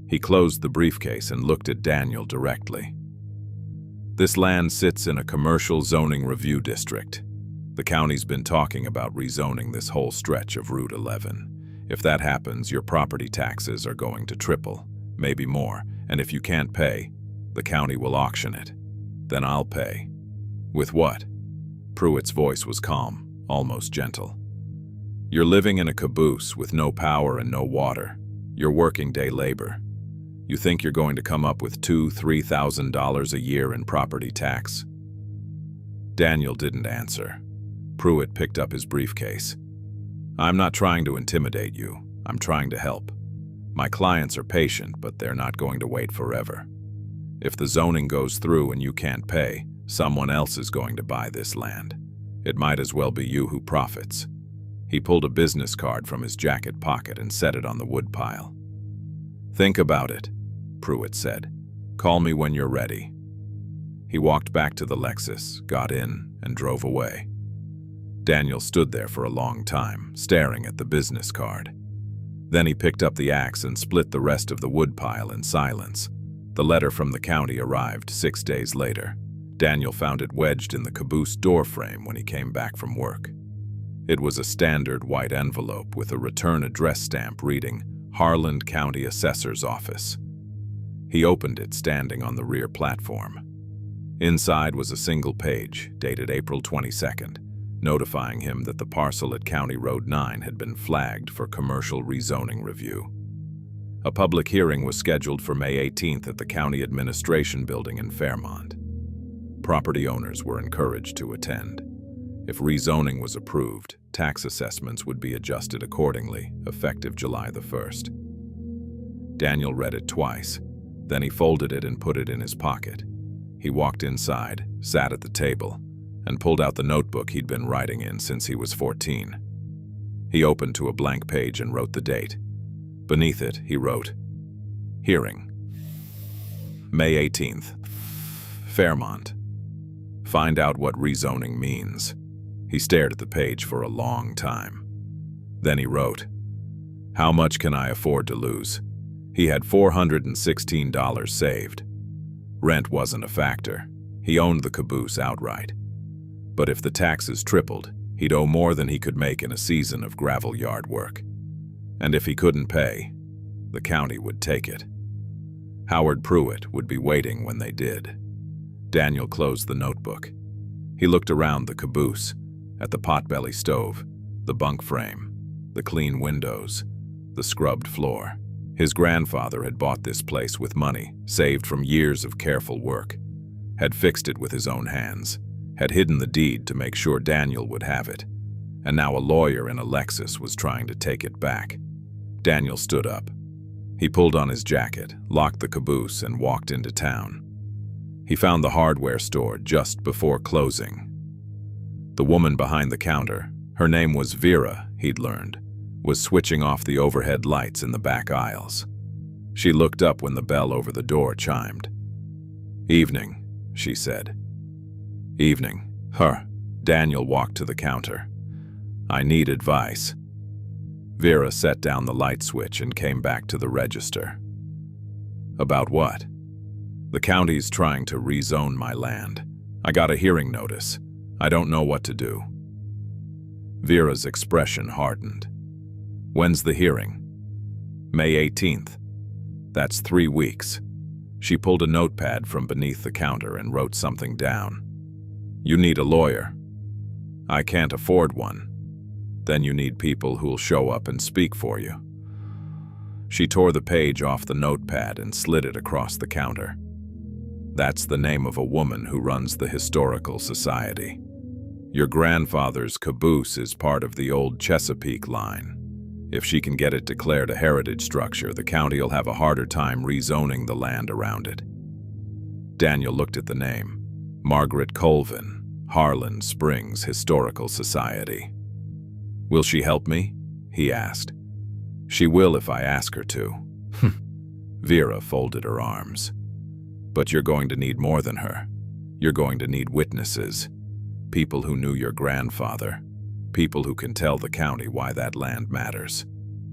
He closed the briefcase and looked at Daniel directly. "This land sits in a commercial zoning review district. The county's been talking about rezoning this whole stretch of Route 11. If that happens, your property taxes are going to triple, maybe more, and if you can't pay, the county will auction it. Then I'll pay." "With what?" Pruitt's voice was calm, almost gentle. "You're living in a caboose with no power and no water. You're working day labor. You think you're going to come up with $2,000 to $3,000 a year in property tax?" Daniel didn't answer. Pruitt picked up his briefcase. "I'm not trying to intimidate you. I'm trying to help. My clients are patient, but they're not going to wait forever. If the zoning goes through and you can't pay, someone else is going to buy this land. It might as well be you who profits." He pulled a business card from his jacket pocket and set it on the woodpile. "Think about it," Pruitt said. "Call me when you're ready." He walked back to the Lexus, got in, and drove away. Daniel stood there for a long time, staring at the business card. Then he picked up the axe and split the rest of the woodpile in silence. The letter from the county arrived 6 days later. Daniel found it wedged in the caboose doorframe when he came back from work. It was a standard white envelope with a return address stamp reading, Harland County Assessor's Office. He opened it standing on the rear platform. Inside was a single page, dated April 22nd, notifying him that the parcel at County Road 9 had been flagged for commercial rezoning review. A public hearing was scheduled for May 18th at the County Administration Building in Fairmont. Property owners were encouraged to attend. If rezoning was approved, tax assessments would be adjusted accordingly, effective July the 1st. Daniel read it twice. Then he folded it and put it in his pocket. He walked inside, sat at the table, and pulled out the notebook he'd been writing in since he was 14. He opened to a blank page and wrote the date. Beneath it, he wrote, "Hearing. May 18th. Fairmont. Find out what rezoning means." He stared at the page for a long time. Then he wrote, "How much can I afford to lose?" He had $416 saved. Rent wasn't a factor. He owned the Caboose outright. But if the taxes tripled, he'd owe more than he could make in a season of gravel yard work. And if he couldn't pay, the county would take it. Howard Pruitt would be waiting when they did. Daniel closed the notebook. He looked around the Caboose, at the potbelly stove, the bunk frame, the clean windows, the scrubbed floor. His grandfather had bought this place with money, saved from years of careful work, had fixed it with his own hands, had hidden the deed to make sure Daniel would have it, and now a lawyer in a Lexus was trying to take it back. Daniel stood up. He pulled on his jacket, locked the Caboose, and walked into town. He found the hardware store just before closing. The woman behind the counter, her name was Vera, he'd learned, was switching off the overhead lights in the back aisles. She looked up when the bell over the door chimed. "Evening," she said. "Evening." Daniel walked to the counter. "I need advice." Vera set down the light switch and came back to the register. "About what?" "The county's trying to rezone my land. I got a hearing notice. I don't know what to do." Vera's expression hardened. "When's the hearing?" "May 18th. That's 3 weeks." She pulled a notepad from beneath the counter and wrote something down. "You need a lawyer." "I can't afford one." "Then you need people who'll show up and speak for you." She tore the page off the notepad and slid it across the counter. "That's the name of a woman who runs the Historical Society. Your grandfather's Caboose is part of the old Chesapeake line. If she can get it declared a heritage structure, the county will have a harder time rezoning the land around it." Daniel looked at the name. Margaret Colvin, Harlan Springs Historical Society. "Will she help me?" he asked. "She will if I ask her to." Vera folded her arms. "But you're going to need more than her. You're going to need witnesses. People who knew your grandfather. People who can tell the county why that land matters.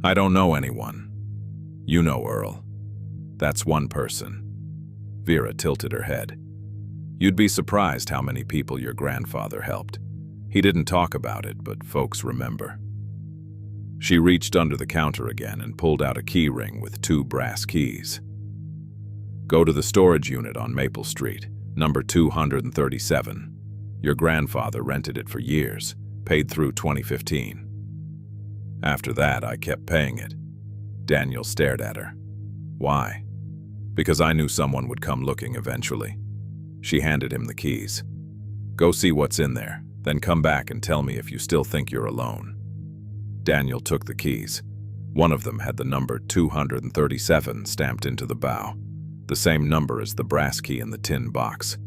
I don't know anyone. You know Earl. That's one person." Vera tilted her head. "You'd be surprised how many people your grandfather helped. He didn't talk about it, but folks remember." She reached under the counter again and pulled out a key ring with 2 brass keys. "Go to the storage unit on Maple Street, number 237. Your grandfather rented it for years, paid through 2015. After that, I kept paying it." Daniel stared at her. "Why?" "Because I knew someone would come looking eventually." She handed him the keys. "Go see what's in there, then come back and tell me if you still think you're alone." Daniel took the keys. One of them had the number 237 stamped into the bow, the same number as the brass key in the tin box.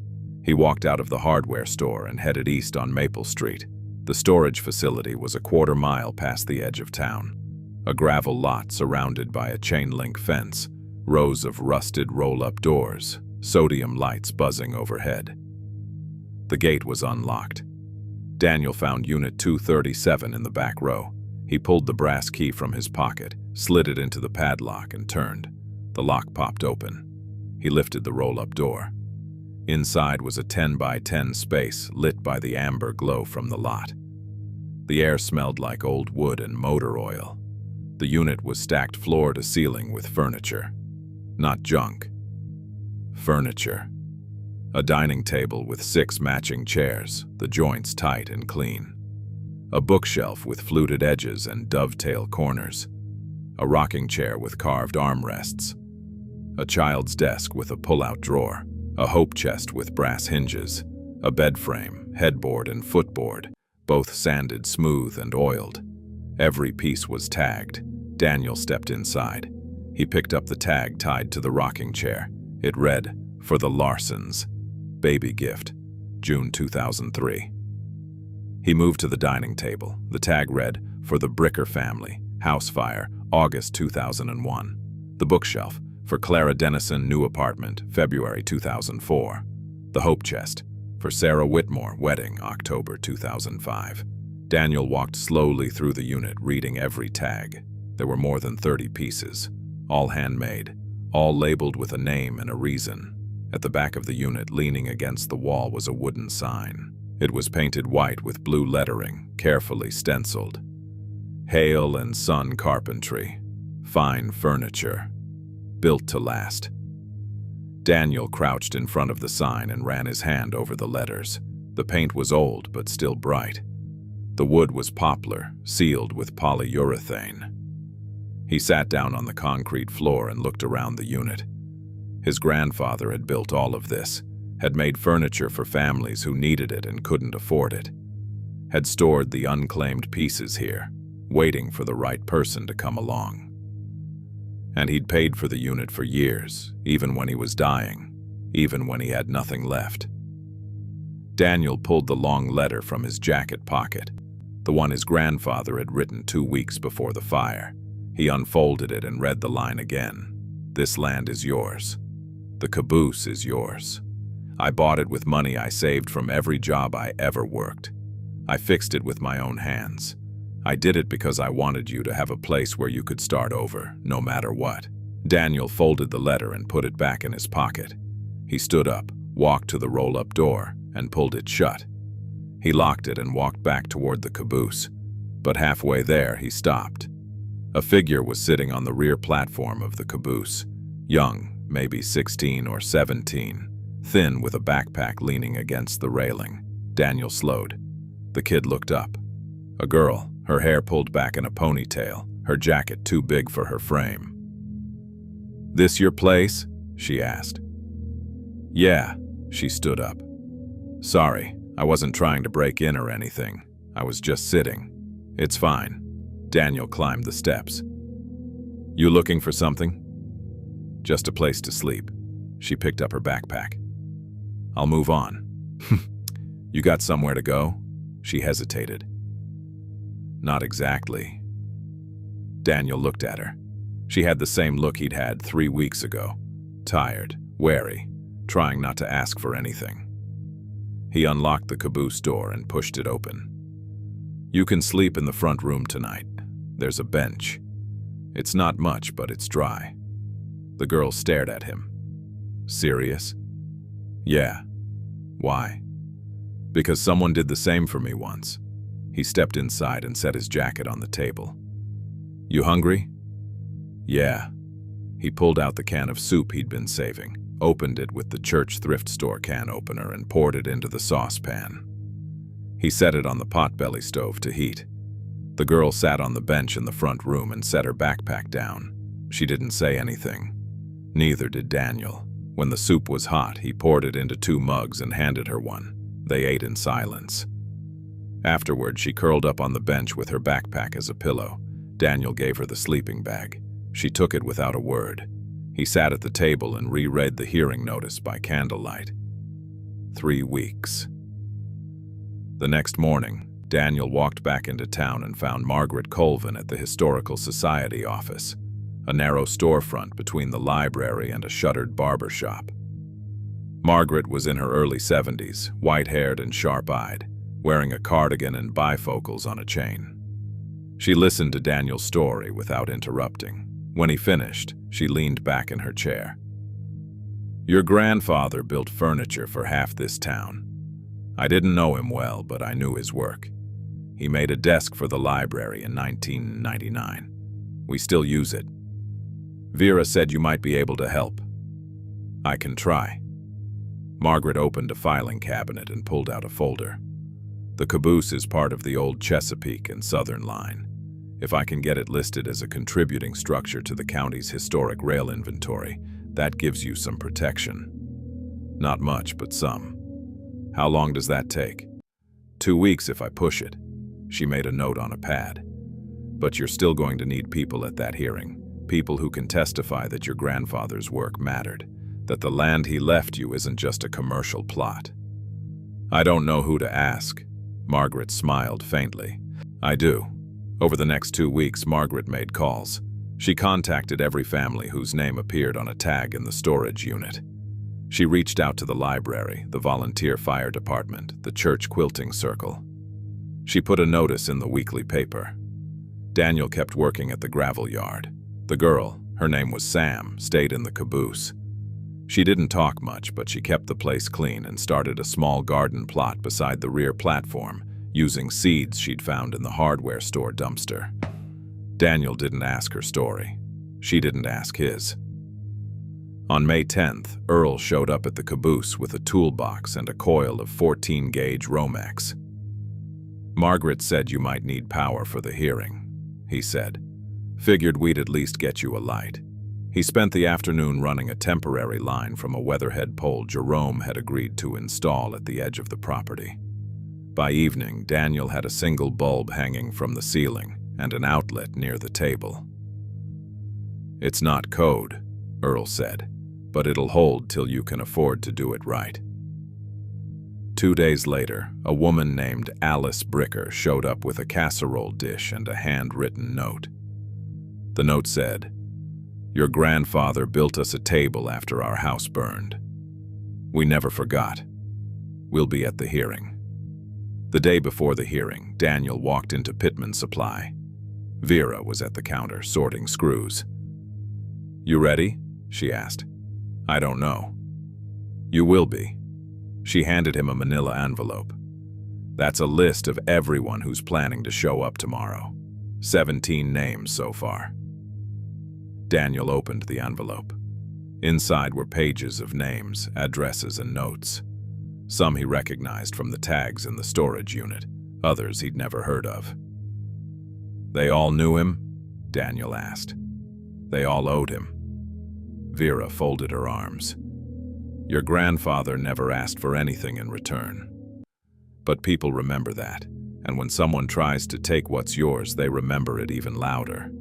He walked out of the hardware store and headed east on Maple Street. The storage facility was a quarter-mile past the edge of town. A gravel lot surrounded by a chain-link fence, rows of rusted roll-up doors, sodium lights buzzing overhead. The gate was unlocked. Daniel found Unit 237 in the back row. He pulled the brass key from his pocket, slid it into the padlock, and turned. The lock popped open. He lifted the roll-up door. Inside was a 10 by 10 space lit by the amber glow from the lot. The air smelled like old wood and motor oil. The unit was stacked floor to ceiling with furniture. Not junk. Furniture. A dining table with 6 matching chairs, the joints tight and clean. A bookshelf with fluted edges and dovetail corners. A rocking chair with carved armrests. A child's desk with a pull-out drawer. A hope chest with brass hinges, a bed frame, headboard, and footboard, both sanded smooth and oiled. Every piece was tagged. Daniel stepped inside. He picked up the tag tied to the rocking chair. It read, "For the Larsons. Baby gift. June 2003. He moved to the dining table. The tag read, "For the Bricker family. House fire. August 2001. The bookshelf. For Clara Dennison, new apartment. February 2004. The hope chest. For Sarah Whitmore, wedding. October 2005. Daniel walked slowly through the unit, reading every tag. There were more than 30 pieces, all handmade, all labeled with a name and a reason. At the back of the unit, leaning against the wall, was a wooden sign. It was painted white with blue lettering, carefully stenciled. Hale and Son Carpentry. Fine furniture. Built to last. Daniel crouched in front of the sign and ran his hand over the letters. The paint was old, but still bright. The wood was poplar, sealed with polyurethane. He sat down on the concrete floor and looked around the unit. His grandfather had built all of this, had made furniture for families who needed it and couldn't afford it, had stored the unclaimed pieces here, waiting for the right person to come along. And he'd paid for the unit for years, even when he was dying, even when he had nothing left. Daniel pulled the long letter from his jacket pocket, the one his grandfather had written 2 weeks before the fire. He unfolded it and read the line again. "This land is yours. The caboose is yours. I bought it with money I saved from every job I ever worked. I fixed it with my own hands. I did it because I wanted you to have a place where you could start over, no matter what." Daniel folded the letter and put it back in his pocket. He stood up, walked to the roll-up door, and pulled it shut. He locked it and walked back toward the caboose, but halfway there he stopped. A figure was sitting on the rear platform of the caboose, young, maybe 16 or 17, thin with a backpack leaning against the railing. Daniel slowed. The kid looked up. A girl, her hair pulled back in a ponytail, her jacket too big for her frame. "This your place?" she asked. "Yeah." She stood up. "Sorry, I wasn't trying to break in or anything. I was just sitting." "It's fine." Daniel climbed the steps. "You looking for something?" "Just a place to sleep." She picked up her backpack. "I'll move on." "You got somewhere to go?" She hesitated. "Not exactly." Daniel looked at her. She had the same look he'd had 3 weeks ago. Tired, wary, trying not to ask for anything. He unlocked the caboose door and pushed it open. "You can sleep in the front room tonight. There's a bench. It's not much, but it's dry." The girl stared at him. "Serious?" "Yeah." "Why?" "Because someone did the same for me once." He stepped inside and set his jacket on the table. "You hungry?" "Yeah." He pulled out the can of soup he'd been saving, opened it with the church thrift store can opener, and poured it into the saucepan. He set it on the potbelly stove to heat. The girl sat on the bench in the front room and set her backpack down. She didn't say anything. Neither did Daniel. When the soup was hot, he poured it into 2 mugs and handed her one. They ate in silence. Afterward, she curled up on the bench with her backpack as a pillow. Daniel gave her the sleeping bag. She took it without a word. He sat at the table and reread the hearing notice by candlelight. 3 weeks. The next morning, Daniel walked back into town and found Margaret Colvin at the Historical Society office, a narrow storefront between the library and a shuttered barber shop. Margaret was in her early 70s, white-haired and sharp-eyed, wearing a cardigan and bifocals on a chain. She listened to Daniel's story without interrupting. When he finished, she leaned back in her chair. "Your grandfather built furniture for half this town. I didn't know him well, but I knew his work. He made a desk for the library in 1999. We still use it. Vera said you might be able to help. I can try." Margaret opened a filing cabinet and pulled out a folder. "The caboose is part of the old Chesapeake and Southern line. If I can get it listed as a contributing structure to the county's historic rail inventory, that gives you some protection. Not much, but some. How long does that take?" 2 weeks if I push it. She made a note on a pad. But you're still going to need people at that hearing. People who can testify that your grandfather's work mattered. That the land he left you isn't just a commercial plot. I don't know who to ask. Margaret smiled faintly. I do. Over the next 2 weeks, Margaret made calls. She contacted every family whose name appeared on a tag in the storage unit. She reached out to the library, the volunteer fire department, the church quilting circle. She put a notice in the weekly paper. Daniel kept working at the gravel yard. The girl, her name was Sam, stayed in the caboose. She didn't talk much, but she kept the place clean and started a small garden plot beside the rear platform, using seeds she'd found in the hardware store dumpster. Daniel didn't ask her story. She didn't ask his. On May 10th, Earl showed up at the caboose with a toolbox and a coil of 14-gauge Romex. Margaret said you might need power for the hearing, he said. Figured we'd at least get you a light. He spent the afternoon running a temporary line from a weatherhead pole Jerome had agreed to install at the edge of the property. By evening, Daniel had a single bulb hanging from the ceiling and an outlet near the table. It's not code, Earl said, but it'll hold till you can afford to do it right. 2 days later, a woman named Alice Bricker showed up with a casserole dish and a handwritten note. The note said, "Your grandfather built us a table after our house burned. We never forgot. We'll be at the hearing." The day before the hearing, Daniel walked into Pittman Supply. Vera was at the counter, sorting screws. "You ready?" she asked. "I don't know." "You will be." She handed him a manila envelope. "That's a list of everyone who's planning to show up tomorrow. 17 names so far." Daniel opened the envelope. Inside were pages of names, addresses, and notes. Some he recognized from the tags in the storage unit, others he'd never heard of. "They all knew him?" Daniel asked. "They all owed him." Vera folded her arms. "Your grandfather never asked for anything in return. But people remember that, and when someone tries to take what's yours, they remember it even louder."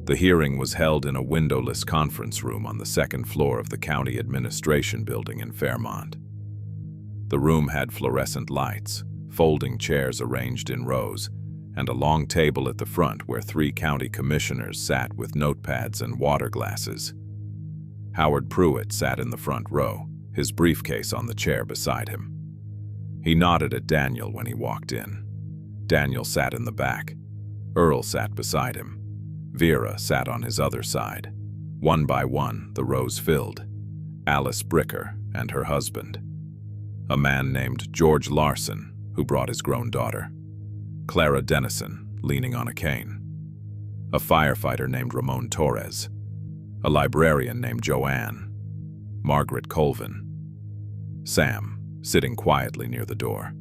The hearing was held in a windowless conference room on the second floor of the county administration building in Fairmont. The room had fluorescent lights, folding chairs arranged in rows, and a long table at the front where 3 county commissioners sat with notepads and water glasses. Howard Pruitt sat in the front row, his briefcase on the chair beside him. He nodded at Daniel when he walked in. Daniel sat in the back. Earl sat beside him. Vera sat on his other side. One by one, the rows filled. Alice Bricker and her husband. A man named George Larson, who brought his grown daughter. Clara Dennison, leaning on a cane. A firefighter named Ramon Torres. A librarian named Joanne. Margaret Colvin. Sam, sitting quietly near the door.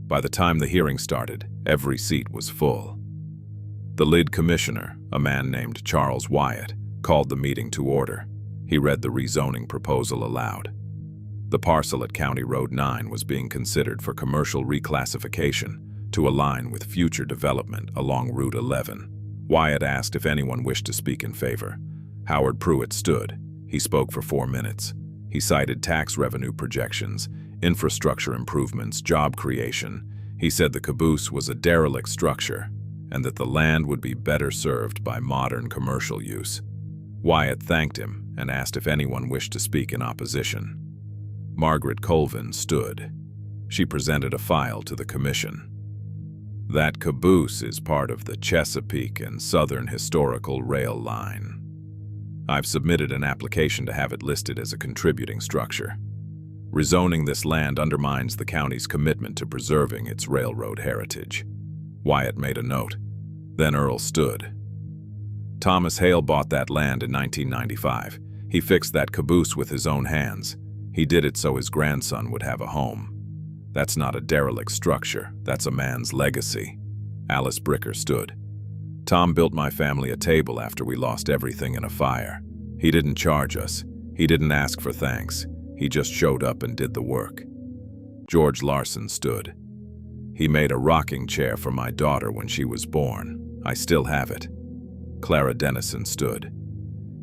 By the time the hearing started, every seat was full. The lead commissioner, a man named Charles Wyatt, called the meeting to order. He read the rezoning proposal aloud. The parcel at County Road 9 was being considered for commercial reclassification to align with future development along Route 11. Wyatt asked if anyone wished to speak in favor. Howard Pruitt stood. He spoke for 4 minutes. He cited tax revenue projections, infrastructure improvements, job creation. He said the caboose was a derelict structure and that the land would be better served by modern commercial use. Wyatt thanked him and asked if anyone wished to speak in opposition. Margaret Colvin stood. She presented a file to the commission. "That caboose is part of the Chesapeake and Southern Historical Rail Line. I've submitted an application to have it listed as a contributing structure. Rezoning this land undermines the county's commitment to preserving its railroad heritage." Wyatt made a note. Then Earl stood. "Thomas Hale bought that land in 1995. He fixed that caboose with his own hands. He did it so his grandson would have a home. That's not a derelict structure, that's a man's legacy." Alice Bricker stood. "Tom built my family a table after we lost everything in a fire. He didn't charge us. He didn't ask for thanks. He just showed up and did the work." George Larson stood. He made a rocking chair for my daughter when she was born. I still have it. Clara Dennison stood.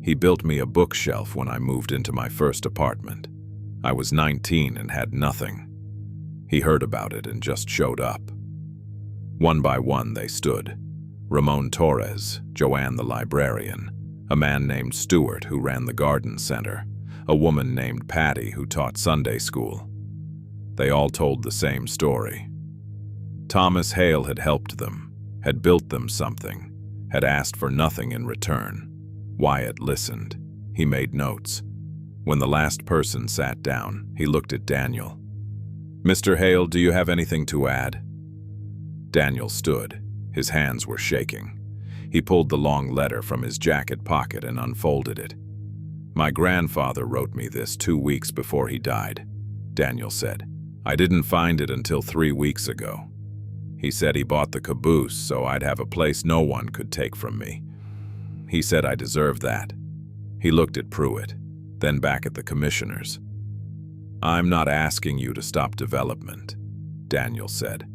He built me a bookshelf when I moved into my first apartment. I was 19 and had nothing. He heard about it and just showed up. One by one they stood. Ramon Torres, Joanne the librarian, a man named Stewart who ran the garden center, a woman named Patty who taught Sunday school. They all told the same story. Thomas Hale had helped them, had built them something, had asked for nothing in return. Wyatt listened. He made notes. When the last person sat down, he looked at Daniel. "Mr. Hale, do you have anything to add?" Daniel stood. His hands were shaking. He pulled the long letter from his jacket pocket and unfolded it. "My grandfather wrote me this 2 weeks before he died," Daniel said. "I didn't find it until 3 weeks ago. He said he bought the Caboose so I'd have a place no one could take from me. He said I deserved that." He looked at Pruitt, then back at the commissioners. "I'm not asking you to stop development," Daniel said.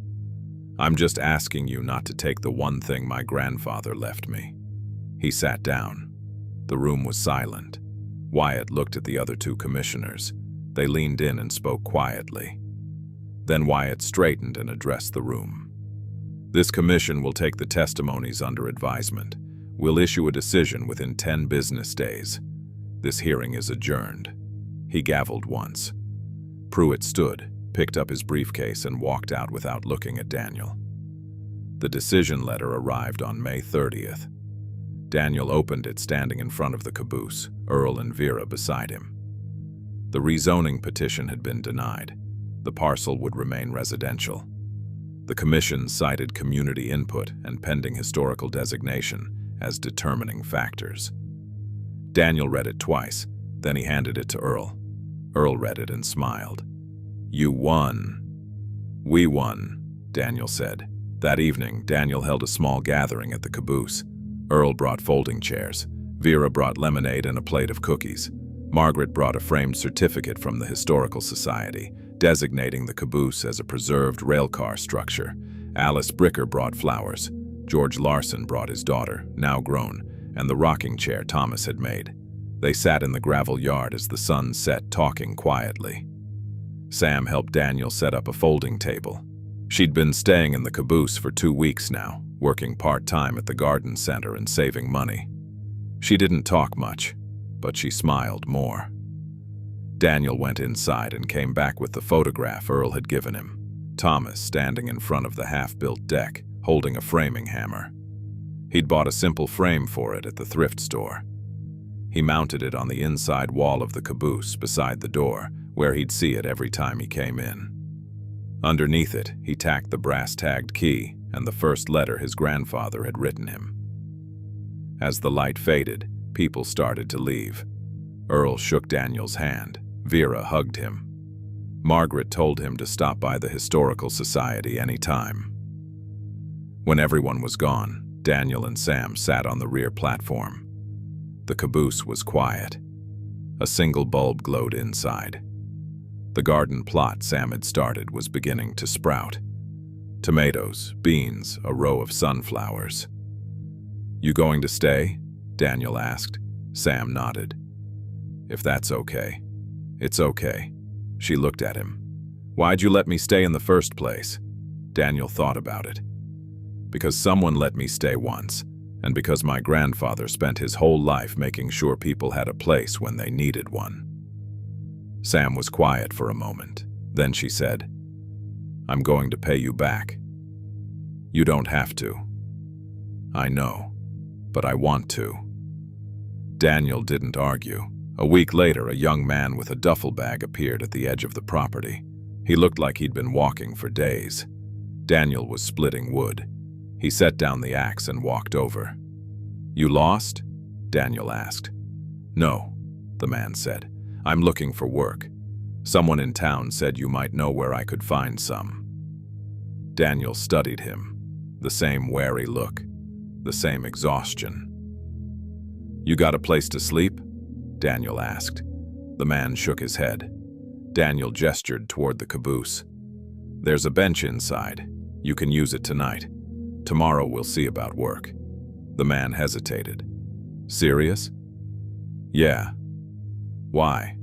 "I'm just asking you not to take the one thing my grandfather left me." He sat down. The room was silent. Wyatt looked at the other 2 commissioners. They leaned in and spoke quietly. Then Wyatt straightened and addressed the room. "This commission will take the testimonies under advisement. We'll issue a decision within 10 business days. This hearing is adjourned." He gavelled once. Pruitt stood, picked up his briefcase, and walked out without looking at Daniel. The decision letter arrived on May 30th. Daniel opened it standing in front of the Caboose, Earl and Vera beside him. The rezoning petition had been denied. The parcel would remain residential. The commission cited community input and pending historical designation as determining factors. Daniel read it twice, then he handed it to Earl. Earl read it and smiled. "You won." "We won," Daniel said. That evening, Daniel held a small gathering at the Caboose. Earl brought folding chairs. Vera brought lemonade and a plate of cookies. Margaret brought a framed certificate from the Historical Society, designating the Caboose as a preserved railcar structure. Alice Bricker brought flowers. George Larson brought his daughter, now grown, and the rocking chair Thomas had made. They sat in the gravel yard as the sun set, talking quietly. Sam helped Daniel set up a folding table. She'd been staying in the Caboose for 2 weeks now, working part-time at the garden center and saving money. She didn't talk much, but she smiled more. Daniel went inside and came back with the photograph Earl had given him. Thomas standing in front of the half-built deck, holding a framing hammer. He'd bought a simple frame for it at the thrift store. He mounted it on the inside wall of the Caboose beside the door, where he'd see it every time he came in. Underneath it, he tacked the brass-tagged key and the first letter his grandfather had written him. As the light faded, people started to leave. Earl shook Daniel's hand. Vera hugged him. Margaret told him to stop by the Historical Society any time. When everyone was gone, Daniel and Sam sat on the rear platform. The Caboose was quiet. A single bulb glowed inside. The garden plot Sam had started was beginning to sprout. Tomatoes, beans, a row of sunflowers. "You going to stay?" Daniel asked. Sam nodded. "If that's okay." "It's okay." She looked at him. "Why'd you let me stay in the first place?" Daniel thought about it. "Because someone let me stay once, and because my grandfather spent his whole life making sure people had a place when they needed one." Sam was quiet for a moment. Then she said, "I'm going to pay you back." "You don't have to." "I know, but I want to." Daniel didn't argue. A week later, a young man with a duffel bag appeared at the edge of the property. He looked like he'd been walking for days. Daniel was splitting wood. He set down the axe and walked over. "You lost?" Daniel asked. "No," the man said. "I'm looking for work. Someone in town said you might know where I could find some." Daniel studied him. The same wary look, the same exhaustion. "You got a place to sleep?" Daniel asked. The man shook his head. Daniel gestured toward the Caboose. "There's a bench inside. You can use it tonight. Tomorrow we'll see about work." The man hesitated. "Serious?" "Yeah." "Why?"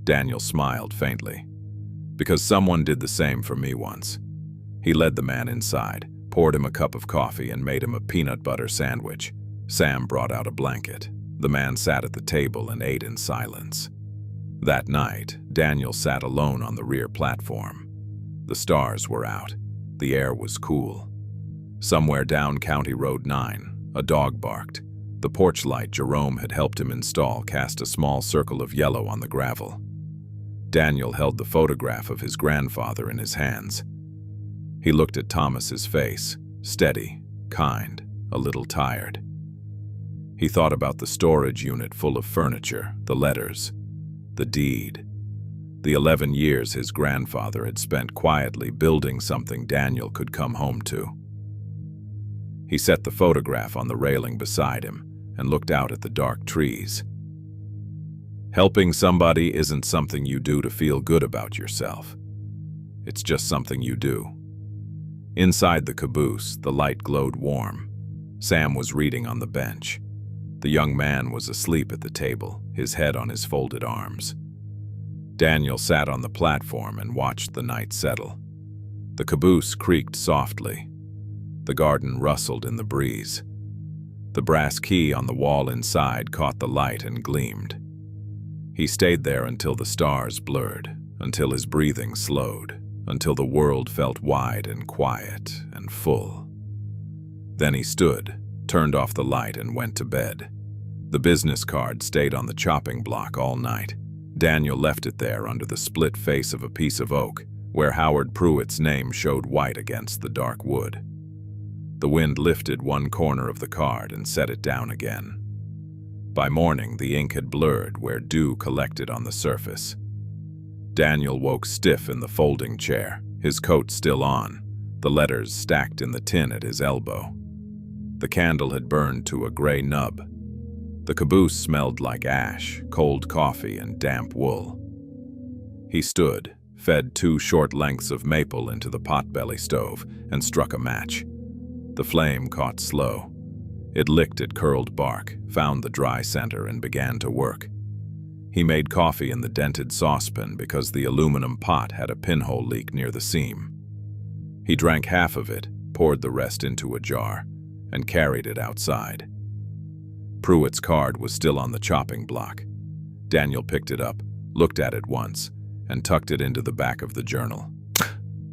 Daniel smiled faintly. "Because someone did the same for me once." He led the man inside, poured him a cup of coffee, and made him a peanut butter sandwich. Sam brought out a blanket. The man sat at the table and ate in silence. That night, Daniel sat alone on the rear platform. The stars were out. The air was cool. Somewhere down County Road 9, a dog barked. The porch light Jerome had helped him install cast a small circle of yellow on the gravel. Daniel held the photograph of his grandfather in his hands. He looked at Thomas's face, steady, kind, a little tired. He thought about the storage unit full of furniture, the letters, the deed, the 11 years his grandfather had spent quietly building something Daniel could come home to. He set the photograph on the railing beside him and looked out at the dark trees. Helping somebody isn't something you do to feel good about yourself. It's just something you do. Inside the caboose, the light glowed warm. Sam was reading on the bench. The young man was asleep at the table, his head on his folded arms. Daniel sat on the platform and watched the night settle. The caboose creaked softly. The garden rustled in the breeze. The brass key on the wall inside caught the light and gleamed. He stayed there until the stars blurred, until his breathing slowed, until the world felt wide and quiet and full. Then he stood, turned off the light, and went to bed. The business card stayed on the chopping block all night. Daniel left it there under the split face of a piece of oak, where Howard Pruitt's name showed white against the dark wood. The wind lifted one corner of the card and set it down again. By morning, the ink had blurred where dew collected on the surface. Daniel woke stiff in the folding chair, his coat still on, the letters stacked in the tin at his elbow. The candle had burned to a gray nub. The caboose smelled like ash, cold coffee, and damp wool. He stood, fed 2 short lengths of maple into the potbelly stove, and struck a match. The flame caught slow. It licked at curled bark, found the dry center, and began to work. He made coffee in the dented saucepan because the aluminum pot had a pinhole leak near the seam. He drank half of it, poured the rest into a jar, and carried it outside. Pruitt's card was still on the chopping block. Daniel picked it up, looked at it once, and tucked it into the back of the journal.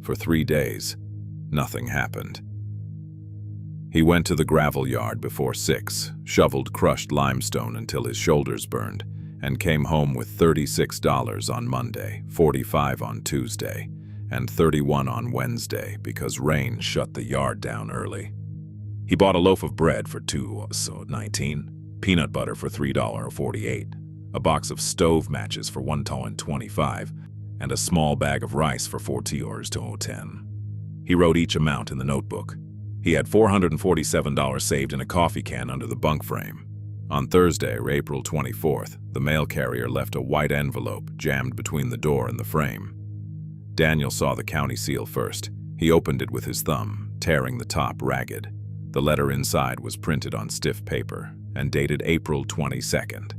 For 3 days, nothing happened. He went to the gravel yard before 6, shoveled crushed limestone until his shoulders burned, and came home with $36 on Monday, $45 on Tuesday, and $31 on Wednesday because rain shut the yard down early. He bought a loaf of bread for $2.19, peanut butter for $3.48, a box of stove matches for $1.25, and a small bag of rice for $4.10. He wrote each amount in the notebook. He had $447 saved in a coffee can under the bunk frame. On Thursday, April 24th, the mail carrier left a white envelope jammed between the door and the frame. Daniel saw the county seal first. He opened it with his thumb, tearing the top ragged. The letter inside was printed on stiff paper and dated April 22nd.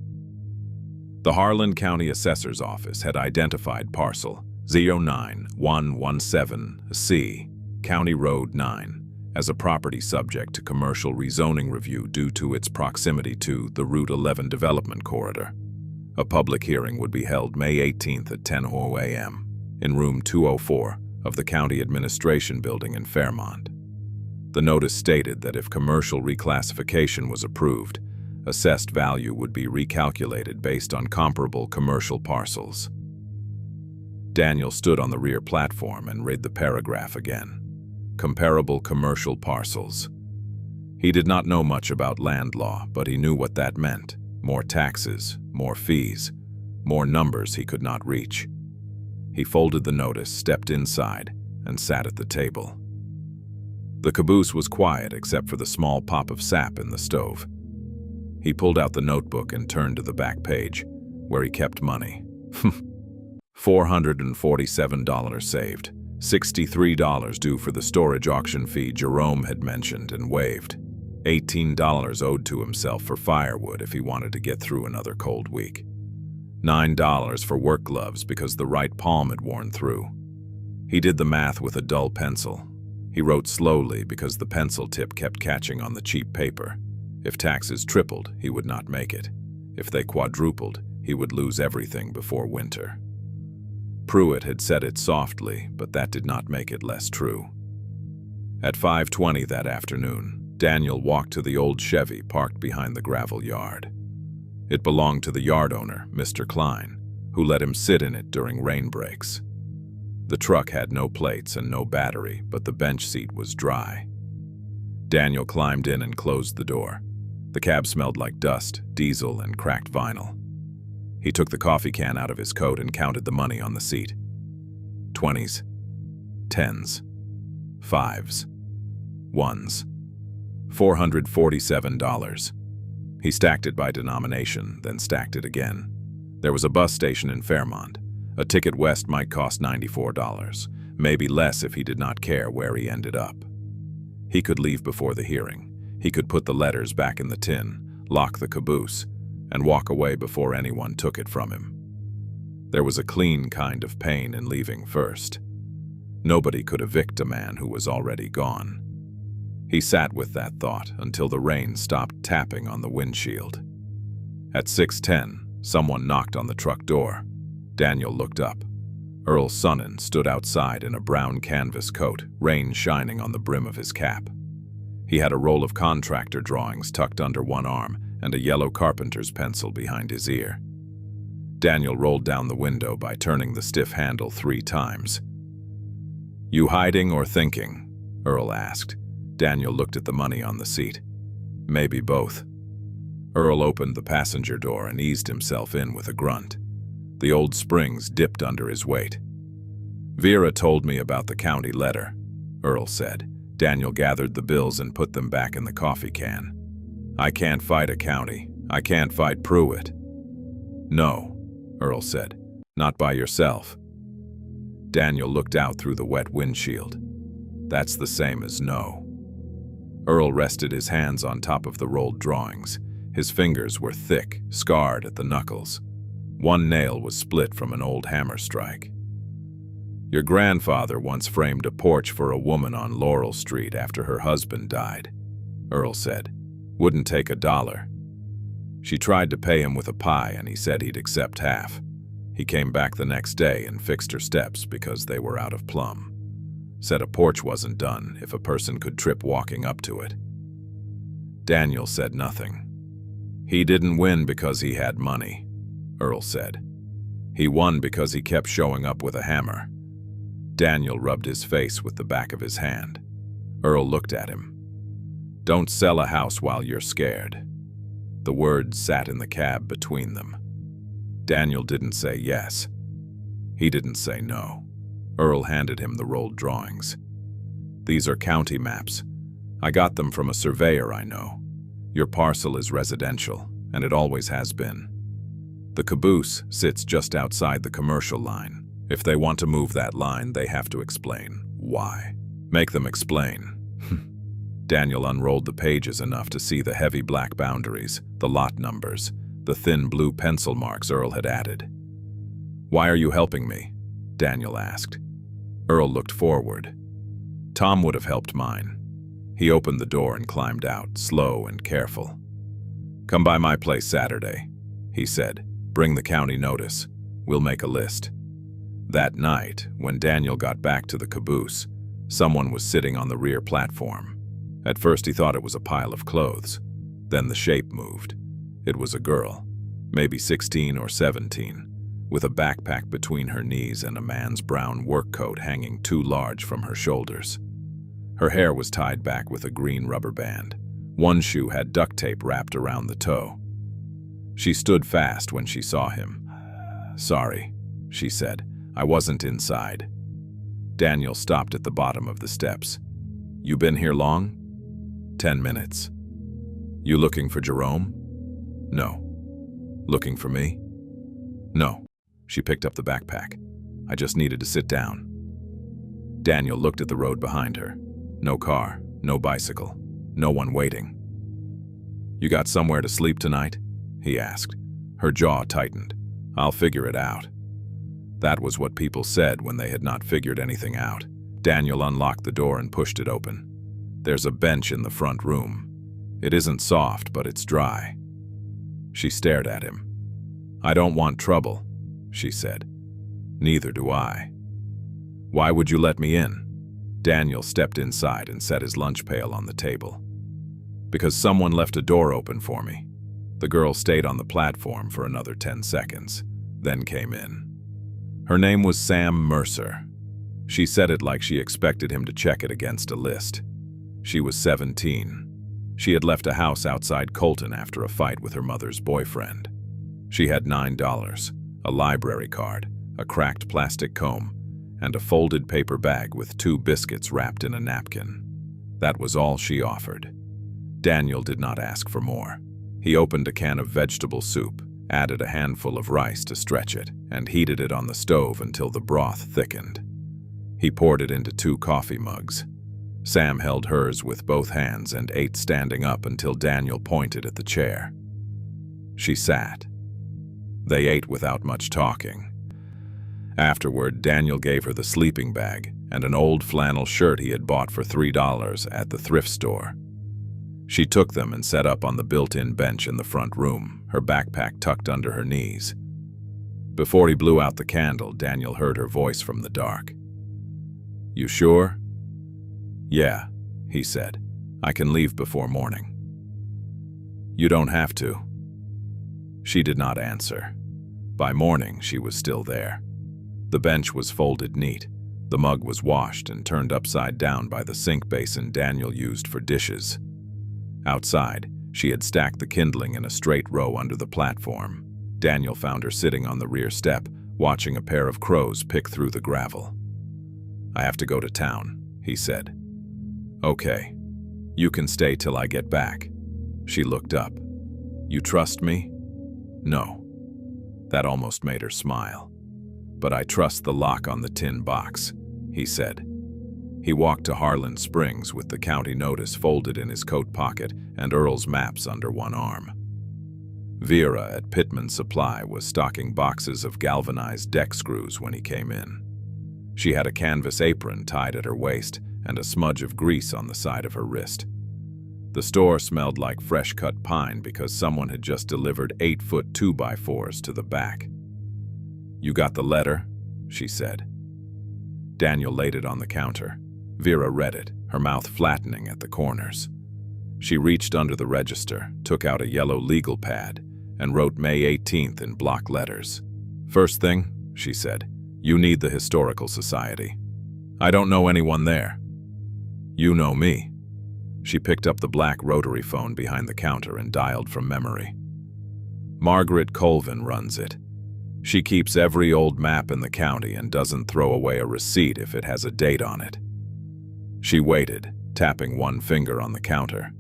The Harlan County Assessor's Office had identified parcel 09117C, County Road 9, as a property subject to commercial rezoning review due to its proximity to the Route 11 development corridor. A public hearing would be held May 18th at 10 a.m. in room 204 of the County Administration Building in Fairmont. The notice stated that if commercial reclassification was approved, assessed value would be recalculated based on comparable commercial parcels. Daniel stood on the rear platform and read the paragraph again. Comparable commercial parcels. He did not know much about land law, but he knew what that meant. More taxes, more fees, more numbers he could not reach. He folded the notice, stepped inside, and sat at the table. The caboose was quiet except for the small pop of sap in the stove. He pulled out the notebook and turned to the back page, where he kept money. $447 saved, $63 due for the storage auction fee Jerome had mentioned and waived. $18 owed to himself for firewood if he wanted to get through another cold week. $9 for work gloves because the right palm had worn through. He did the math with a dull pencil. He wrote slowly because the pencil tip kept catching on the cheap paper. If taxes tripled, he would not make it. If they quadrupled, he would lose everything before winter. Pruitt had said it softly, but that did not make it less true. At 5:20 that afternoon, Daniel walked to the old Chevy parked behind the gravel yard. It belonged to the yard owner, Mr. Klein, who let him sit in it during rain breaks. The truck had no plates and no battery, but the bench seat was dry. Daniel climbed in and closed the door. The cab smelled like dust, diesel, and cracked vinyl. He took the coffee can out of his coat and counted the money on the seat. 20s, 10s, 5s, 1s. $447. He stacked it by denomination, then stacked it again. There was a bus station in Fairmont. A ticket west might cost $94, maybe less if he did not care where he ended up. He could leave before the hearing. He could put the letters back in the tin, lock the caboose, and walk away before anyone took it from him. There was a clean kind of pain in leaving first. Nobody could evict a man who was already gone. He sat with that thought until the rain stopped tapping on the windshield. At 6:10, someone knocked on the truck door. Daniel looked up. Earl Sonnen stood outside in a brown canvas coat, rain shining on the brim of his cap. He had a roll of contractor drawings tucked under one arm and a yellow carpenter's pencil behind his ear. Daniel rolled down the window by turning the stiff handle 3 times. "You hiding or thinking?" Earl asked. Daniel looked at the money on the seat. "Maybe both." Earl opened the passenger door and eased himself in with a grunt. The old springs dipped under his weight. "Vera told me about the county letter," Earl said. Daniel gathered the bills and put them back in the coffee can. "I can't fight a county. I can't fight Pruitt." "No," Earl said. "Not by yourself." Daniel looked out through the wet windshield. "That's the same as no." Earl rested his hands on top of the rolled drawings. His fingers were thick, scarred at the knuckles. One nail was split from an old hammer strike. "Your grandfather once framed a porch for a woman on Laurel Street after her husband died," Earl said. "Wouldn't take $1. She tried to pay him with a pie and he said he'd accept half. He came back the next day and fixed her steps because they were out of plumb. Said a porch wasn't done if a person could trip walking up to it." Daniel said nothing. "He didn't win because he had money," Earl said. "He won because he kept showing up with a hammer." Daniel rubbed his face with the back of his hand. Earl looked at him. "Don't sell a house while you're scared." The words sat in the cab between them. Daniel didn't say yes. He didn't say no. Earl handed him the rolled drawings. "These are county maps. I got them from a surveyor I know. Your parcel is residential, and it always has been. The caboose sits just outside the commercial line. If they want to move that line, they have to explain why. Make them explain." Daniel unrolled the pages enough to see the heavy black boundaries, the lot numbers, the thin blue pencil marks Earl had added. "Why are you helping me?" Daniel asked. Earl looked forward. "Tom would have helped mine." He opened the door and climbed out, slow and careful. "Come by my place Saturday," he said. "Bring the county notice. We'll make a list." That night, when Daniel got back to the caboose, someone was sitting on the rear platform. At first he thought it was a pile of clothes. Then the shape moved. It was a girl, maybe 16 or 17, with a backpack between her knees and a man's brown work coat hanging too large from her shoulders. Her hair was tied back with a green rubber band. One shoe had duct tape wrapped around the toe. She stood fast when she saw him. "Sorry," she said. "I wasn't inside." Daniel stopped at the bottom of the steps. "You been here long?" 10 minutes. "You looking for Jerome?" "No." "Looking for me?" "No." She picked up the backpack. "I just needed to sit down." Daniel looked at the road behind her. No car, no bicycle, no one waiting. "You got somewhere to sleep tonight?" he asked. Her jaw tightened. "I'll figure it out." That was what people said when they had not figured anything out. Daniel unlocked the door and pushed it open. "There's a bench in the front room. It isn't soft, but it's dry." She stared at him. "I don't want trouble," she said. "Neither do I." "Why would you let me in?" Daniel stepped inside and set his lunch pail on the table. "Because someone left a door open for me." The girl stayed on the platform for another 10 seconds, then came in. Her name was Sam Mercer. She said it like she expected him to check it against a list. She was 17. She had left a house outside Colton after a fight with her mother's boyfriend. She had $9, a library card, a cracked plastic comb, and a folded paper bag with 2 biscuits wrapped in a napkin. That was all she offered. Daniel did not ask for more. He opened a can of vegetable soup, added a handful of rice to stretch it, and heated it on the stove until the broth thickened. He poured it into 2 coffee mugs. Sam held hers with both hands and ate standing up until Daniel pointed at the chair. She sat. They ate without much talking. Afterward, Daniel gave her the sleeping bag and an old flannel shirt he had bought for $3 at the thrift store. She took them and sat up on the built-in bench in the front room, her backpack tucked under her knees. Before he blew out the candle, Daniel heard her voice from the dark. "You sure?" "Yeah," he said. "I can leave before morning." "You don't have to." She did not answer. By morning, she was still there. The bench was folded neat. The mug was washed and turned upside down by the sink basin Daniel used for dishes. Outside, she had stacked the kindling in a straight row under the platform. Daniel found her sitting on the rear step, watching a pair of crows pick through the gravel. "I have to go to town," he said. "Okay. You can stay till I get back." She looked up. "You trust me?" "No." That almost made her smile. "But I trust the lock on the tin box," he said. He walked to Harlan Springs with the county notice folded in his coat pocket and Earl's maps under one arm. Vera at Pittman Supply was stocking boxes of galvanized deck screws when he came in. She had a canvas apron tied at her waist and a smudge of grease on the side of her wrist. The store smelled like fresh-cut pine because someone had just delivered 8-foot 2x4s to the back. "You got the letter?" she said. Daniel laid it on the counter. Vera read it, her mouth flattening at the corners. She reached under the register, took out a yellow legal pad, and wrote May 18th in block letters. "First thing," she said, "you need the Historical Society. I don't know anyone there." "You know me." She picked up the black rotary phone behind the counter and dialed from memory. "Margaret Colvin runs it. She keeps every old map in the county and doesn't throw away a receipt if it has a date on it." She waited, tapping one finger on the counter.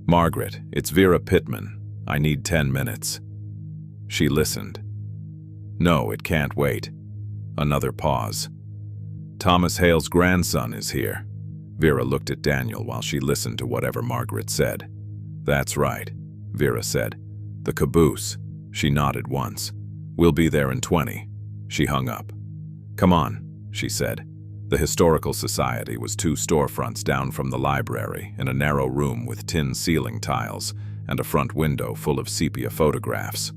"Margaret, it's Vera Pittman. I need 10 minutes." She listened. "No, it can't wait." Another pause. "Thomas Hale's grandson is here." Vera looked at Daniel while she listened to whatever Margaret said. "That's right," Vera said. "The Caboose." She nodded once. "We'll be there in 20. She hung up. "Come on," she said. The Historical Society was 2 storefronts down from the library in a narrow room with tin ceiling tiles and a front window full of sepia photographs.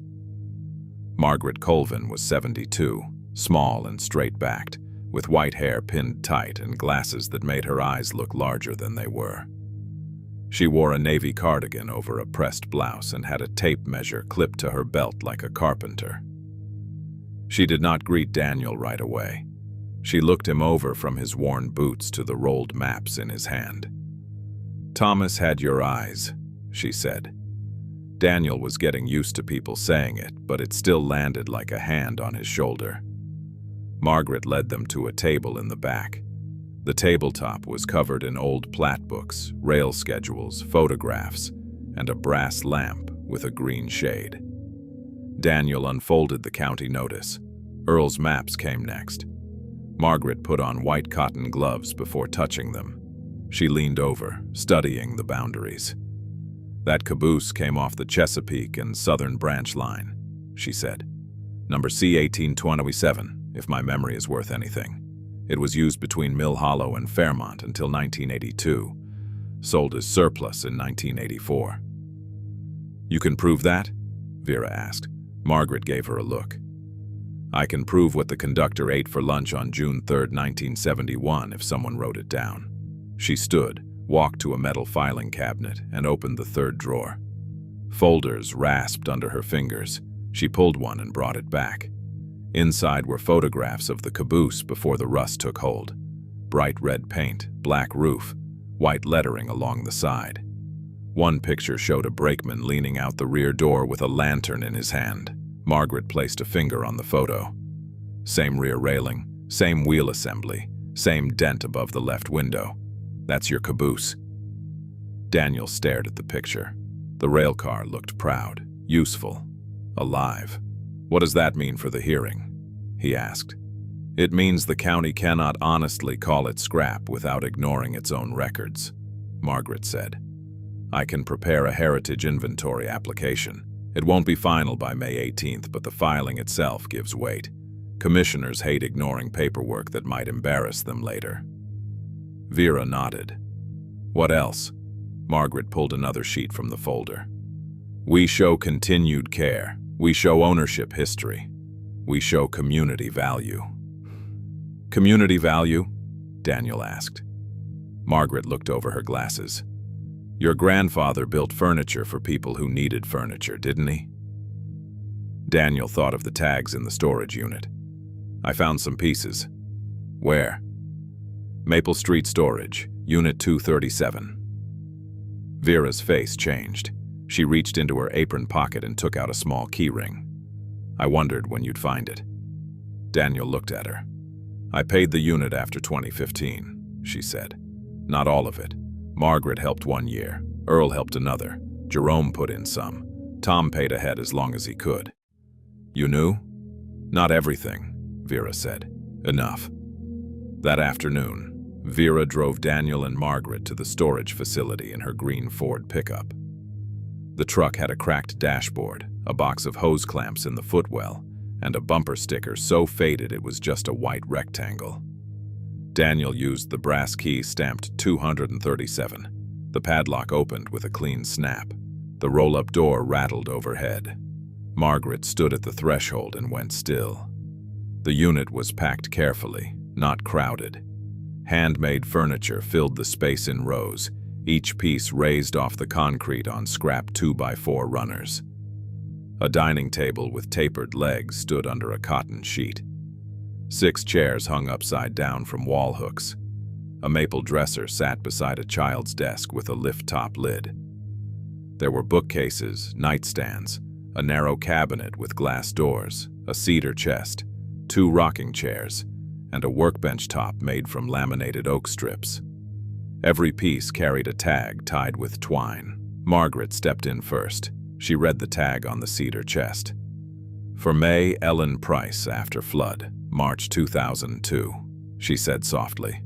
Margaret Colvin was 72, small and straight-backed, with white hair pinned tight and glasses that made her eyes look larger than they were. She wore a navy cardigan over a pressed blouse and had a tape measure clipped to her belt like a carpenter. She did not greet Daniel right away. She looked him over from his worn boots to the rolled maps in his hand. "Thomas had your eyes," she said. Daniel was getting used to people saying it, but it still landed like a hand on his shoulder. Margaret led them to a table in the back. The tabletop was covered in old plat books, rail schedules, photographs, and a brass lamp with a green shade. Daniel unfolded the county notice. Earl's maps came next. Margaret put on white cotton gloves before touching them. She leaned over, studying the boundaries. "That caboose came off the Chesapeake and Southern Branch line," she said. "Number C-1827, if my memory is worth anything. It was used between Mill Hollow and Fairmont until 1982. Sold as surplus in 1984. "You can prove that?" Vera asked. Margaret gave her a look. "I can prove what the conductor ate for lunch on June 3, 1971, if someone wrote it down." She stood, walked to a metal filing cabinet, and opened the third drawer. Folders rasped under her fingers. She pulled one and brought it back. Inside were photographs of the caboose before the rust took hold. Bright red paint, black roof, white lettering along the side. One picture showed a brakeman leaning out the rear door with a lantern in his hand. Margaret placed a finger on the photo. Same rear railing, same wheel assembly, same dent above the left window. "That's your caboose." Daniel stared at the picture. The railcar looked proud, useful, alive. "What does that mean for the hearing?" he asked. "It means the county cannot honestly call it scrap without ignoring its own records," Margaret said. "I can prepare a heritage inventory application. It won't be final by May 18th, but the filing itself gives weight. Commissioners hate ignoring paperwork that might embarrass them later." Vera nodded. "What else?" Margaret pulled another sheet from the folder. "We show continued care. We show ownership history. We show community value." "Community value?" Daniel asked. Margaret looked over her glasses. "Your grandfather built furniture for people who needed furniture, didn't he?" Daniel thought of the tags in the storage unit. "I found some pieces." "Where?" "Maple Street Storage, Unit 237. Vera's face changed. She reached into her apron pocket and took out a small key ring. "I wondered when you'd find it." Daniel looked at her. "I paid the unit after 2015, she said. "Not all of it. Margaret helped 1 year. Earl helped another. Jerome put in some. Tom paid ahead as long as he could." "You knew?" "Not everything," Vera said. "Enough." That afternoon, Vera drove Daniel and Margaret to the storage facility in her green Ford pickup. The truck had a cracked dashboard, a box of hose clamps in the footwell, and a bumper sticker so faded it was just a white rectangle. Daniel used the brass key stamped 237. The padlock opened with a clean snap. The roll-up door rattled overhead. Margaret stood at the threshold and went still. The unit was packed carefully, not crowded. Handmade furniture filled the space in rows, each piece raised off the concrete on scrap 2x4 runners. A dining table with tapered legs stood under a cotton sheet. 6 chairs hung upside down from wall hooks. A maple dresser sat beside a child's desk with a lift-top lid. There were bookcases, nightstands, a narrow cabinet with glass doors, a cedar chest, 2 rocking chairs, and a workbench top made from laminated oak strips. Every piece carried a tag tied with twine. Margaret stepped in first. She read the tag on the cedar chest. "For May Ellen Price after flood, March 2002, she said softly.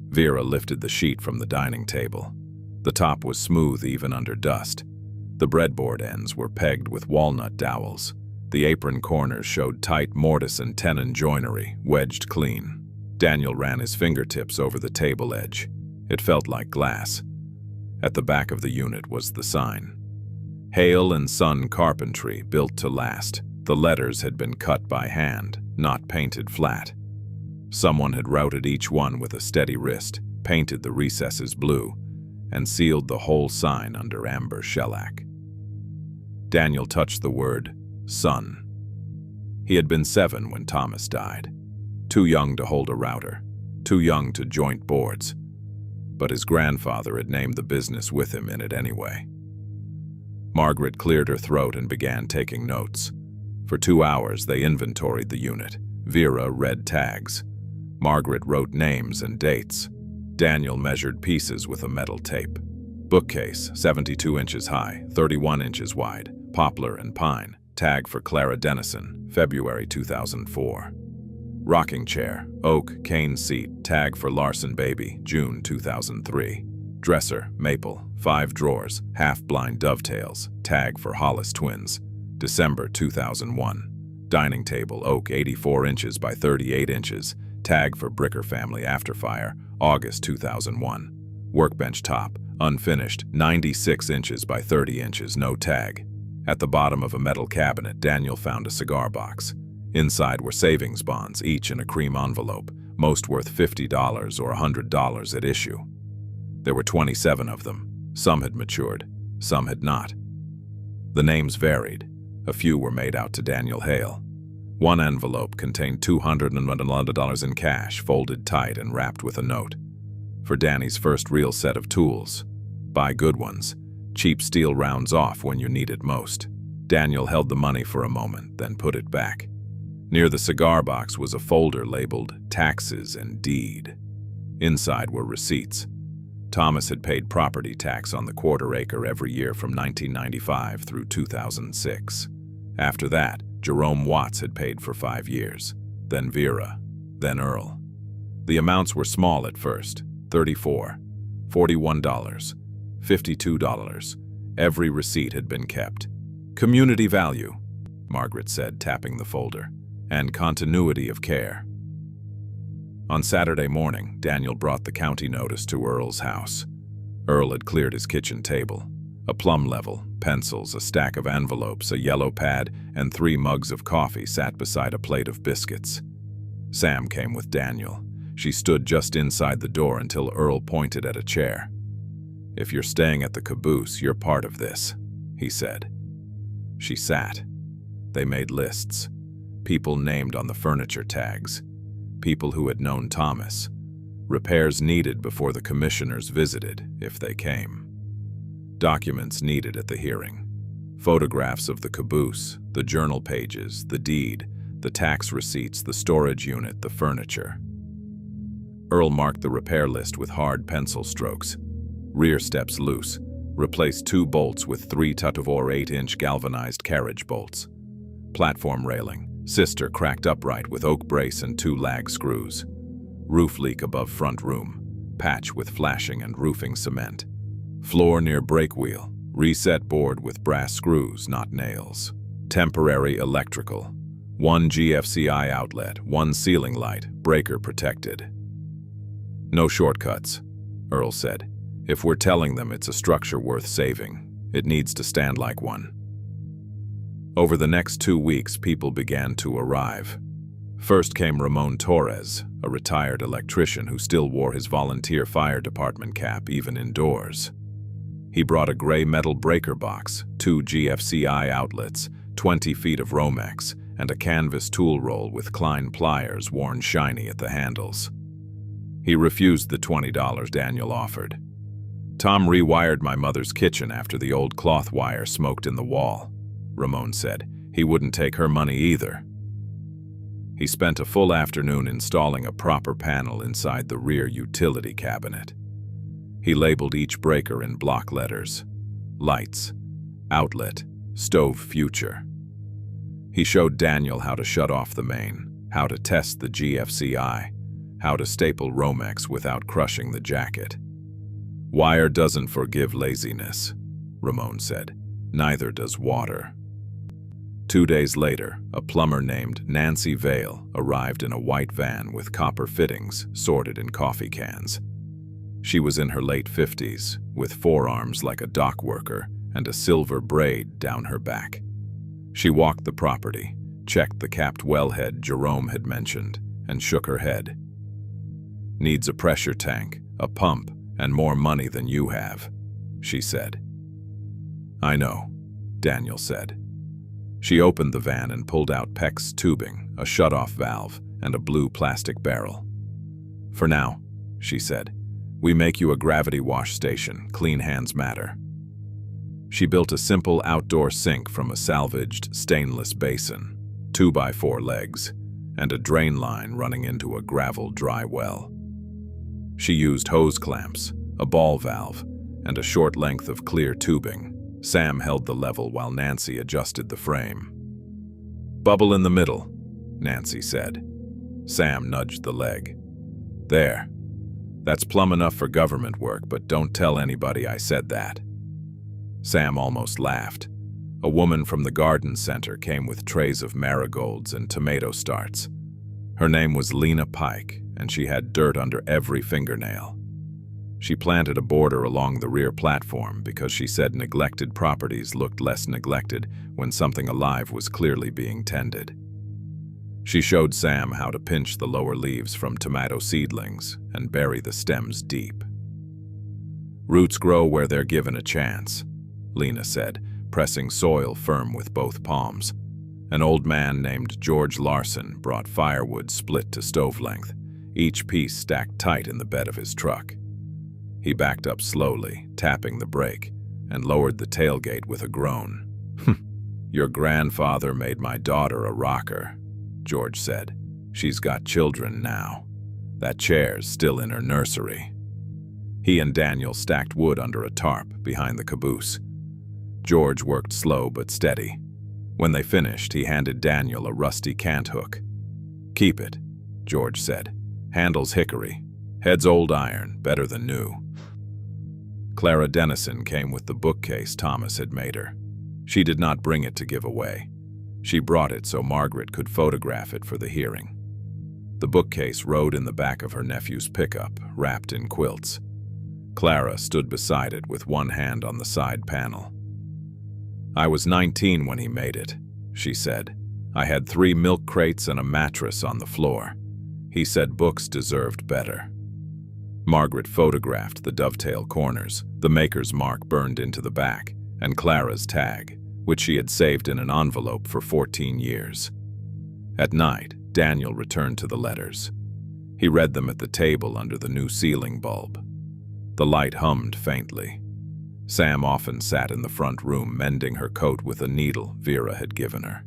Vera lifted the sheet from the dining table. The top was smooth even under dust. The breadboard ends were pegged with walnut dowels. The apron corners showed tight mortise and tenon joinery, wedged clean. Daniel ran his fingertips over the table edge. It felt like glass. At the back of the unit was the sign. Hale and Son Carpentry, built to last. The letters had been cut by hand, not painted flat. Someone had routed each one with a steady wrist, painted the recesses blue, and sealed the whole sign under amber shellac. Daniel touched the word son. He had been 7 when Thomas died. Too young to hold a router, too young to joint boards. But his grandfather had named the business with him in it anyway. Margaret cleared her throat and began taking notes. For 2 hours they inventoried the unit. Vera read tags. Margaret wrote names and dates. Daniel measured pieces with a metal tape. Bookcase, 72 inches high, 31 inches wide, poplar and pine. Tag for Clara Dennison, February 2004. Rocking chair, oak, cane seat, tag for Larson baby, June 2003. Dresser, maple, 5 drawers, half-blind dovetails, tag for Hollis twins, December 2001. Dining table, oak, 84 inches by 38 inches, tag for Bricker family after fire, August 2001. Workbench top, unfinished, 96 inches by 30 inches, no tag. At the bottom of a metal cabinet, Daniel found a cigar box. Inside were savings bonds, each in a cream envelope, most worth $50 or $100 at issue. There were 27 of them. Some had matured, some had not. The names varied. A few were made out to Daniel Hale. One envelope contained $201 in cash, folded tight and wrapped with a note. For Danny's first real set of tools. Buy good ones. Cheap steel rounds off when you need it most. Daniel held the money for a moment, then put it back. Near the cigar box was a folder labeled Taxes and Deed. Inside were receipts. Thomas had paid property tax on the quarter-acre every year from 1995 through 2006. After that, Jerome Watts had paid for 5 years, then Vera, then Earl. The amounts were small at first, $34, $41, $52. Every receipt had been kept. Community value, Margaret said, tapping the folder, and continuity of care. On Saturday morning, Daniel brought the county notice to Earl's house. Earl had cleared his kitchen table. A plumb level, pencils, a stack of envelopes, a yellow pad, and 3 mugs of coffee sat beside a plate of biscuits. Sam came with Daniel. She stood just inside the door until Earl pointed at a chair. "If you're staying at the Caboose, you're part of this," he said. She sat. They made lists. People named on the furniture tags. People who had known Thomas. Repairs needed before the commissioners visited, if they came. Documents needed at the hearing. Photographs of the Caboose, the journal pages, the deed, the tax receipts, the storage unit, the furniture. Earl marked the repair list with hard pencil strokes. Rear steps loose. Replace 2 bolts with 3 Tutavor 8-inch galvanized carriage bolts. Platform railing. Cister cracked upright with oak brace and 2 lag screws. Roof leak above front room. Patch with flashing and roofing cement. Floor near brake wheel. Reset board with brass screws, not nails. Temporary electrical. 1 GFCI outlet, 1 ceiling light, breaker protected. "No shortcuts," Earl said. "If we're telling them it's a structure worth saving, it needs to stand like one." Over the next 2 weeks, people began to arrive. First came Ramon Torres, a retired electrician who still wore his volunteer fire department cap even indoors. He brought a gray metal breaker box, 2 GFCI outlets, 20 feet of Romex, and a canvas tool roll with Klein pliers worn shiny at the handles. He refused the $20 Daniel offered. "Tom rewired my mother's kitchen after the old cloth wire smoked in the wall," Ramon said. "He wouldn't take her money either." He spent a full afternoon installing a proper panel inside the rear utility cabinet. He labeled each breaker in block letters. Lights, outlet, stove future. He showed Daniel how to shut off the main, how to test the GFCI, how to staple Romex without crushing the jacket. "Wire doesn't forgive laziness," Ramon said. "Neither does water." 2 days later, a plumber named Nancy Vale arrived in a white van with copper fittings sorted in coffee cans. She was in her late 50s, with forearms like a dock worker and a silver braid down her back. She walked the property, checked the capped wellhead Jerome had mentioned, and shook her head. "Needs a pressure tank, a pump, and more money than you have," she said. "I know," Daniel said. She opened the van and pulled out PEX tubing, a shut-off valve, and a blue plastic barrel. "For now," she said, "we make you a gravity wash station. Clean hands matter." She built a simple outdoor sink from a salvaged stainless basin, 2x4 legs, and a drain line running into a gravel dry well. She used hose clamps, a ball valve, and a short length of clear tubing. Sam held the level while Nancy adjusted the frame. "Bubble in the middle," Nancy said. Sam nudged the leg. There. That's plumb enough for government work, but don't tell anybody I said that. Sam almost laughed. A woman from the garden center came with trays of marigolds and tomato starts. Her name was Lena Pike, and she had dirt under every fingernail. She planted a border along the rear platform because she said neglected properties looked less neglected when something alive was clearly being tended. She showed Sam how to pinch the lower leaves from tomato seedlings and bury the stems deep. Roots grow where they're given a chance, Lena said, pressing soil firm with both palms. An old man named George Larson brought firewood split to stove length, each piece stacked tight in the bed of his truck. He backed up slowly, tapping the brake, and lowered the tailgate with a groan. "Your grandfather made my daughter a rocker," George said. "She's got children now. That chair's still in her nursery." He and Daniel stacked wood under a tarp behind the caboose. George worked slow but steady. When they finished, he handed Daniel a rusty cant hook. "Keep it," George said. "Handle's hickory. Head's old iron, better than new." Clara Dennison came with the bookcase Thomas had made her. She did not bring it to give away. She brought it so Margaret could photograph it for the hearing. The bookcase rode in the back of her nephew's pickup, wrapped in quilts. Clara stood beside it with one hand on the side panel. "I was 19 when he made it," she said. "I had 3 milk crates and a mattress on the floor. He said books deserved better." Margaret photographed the dovetail corners, the maker's mark burned into the back, and Clara's tag, which she had saved in an envelope for 14 years. At night, Daniel returned to the letters. He read them at the table under the new ceiling bulb. The light hummed faintly. Sam often sat in the front room mending her coat with a needle Vera had given her.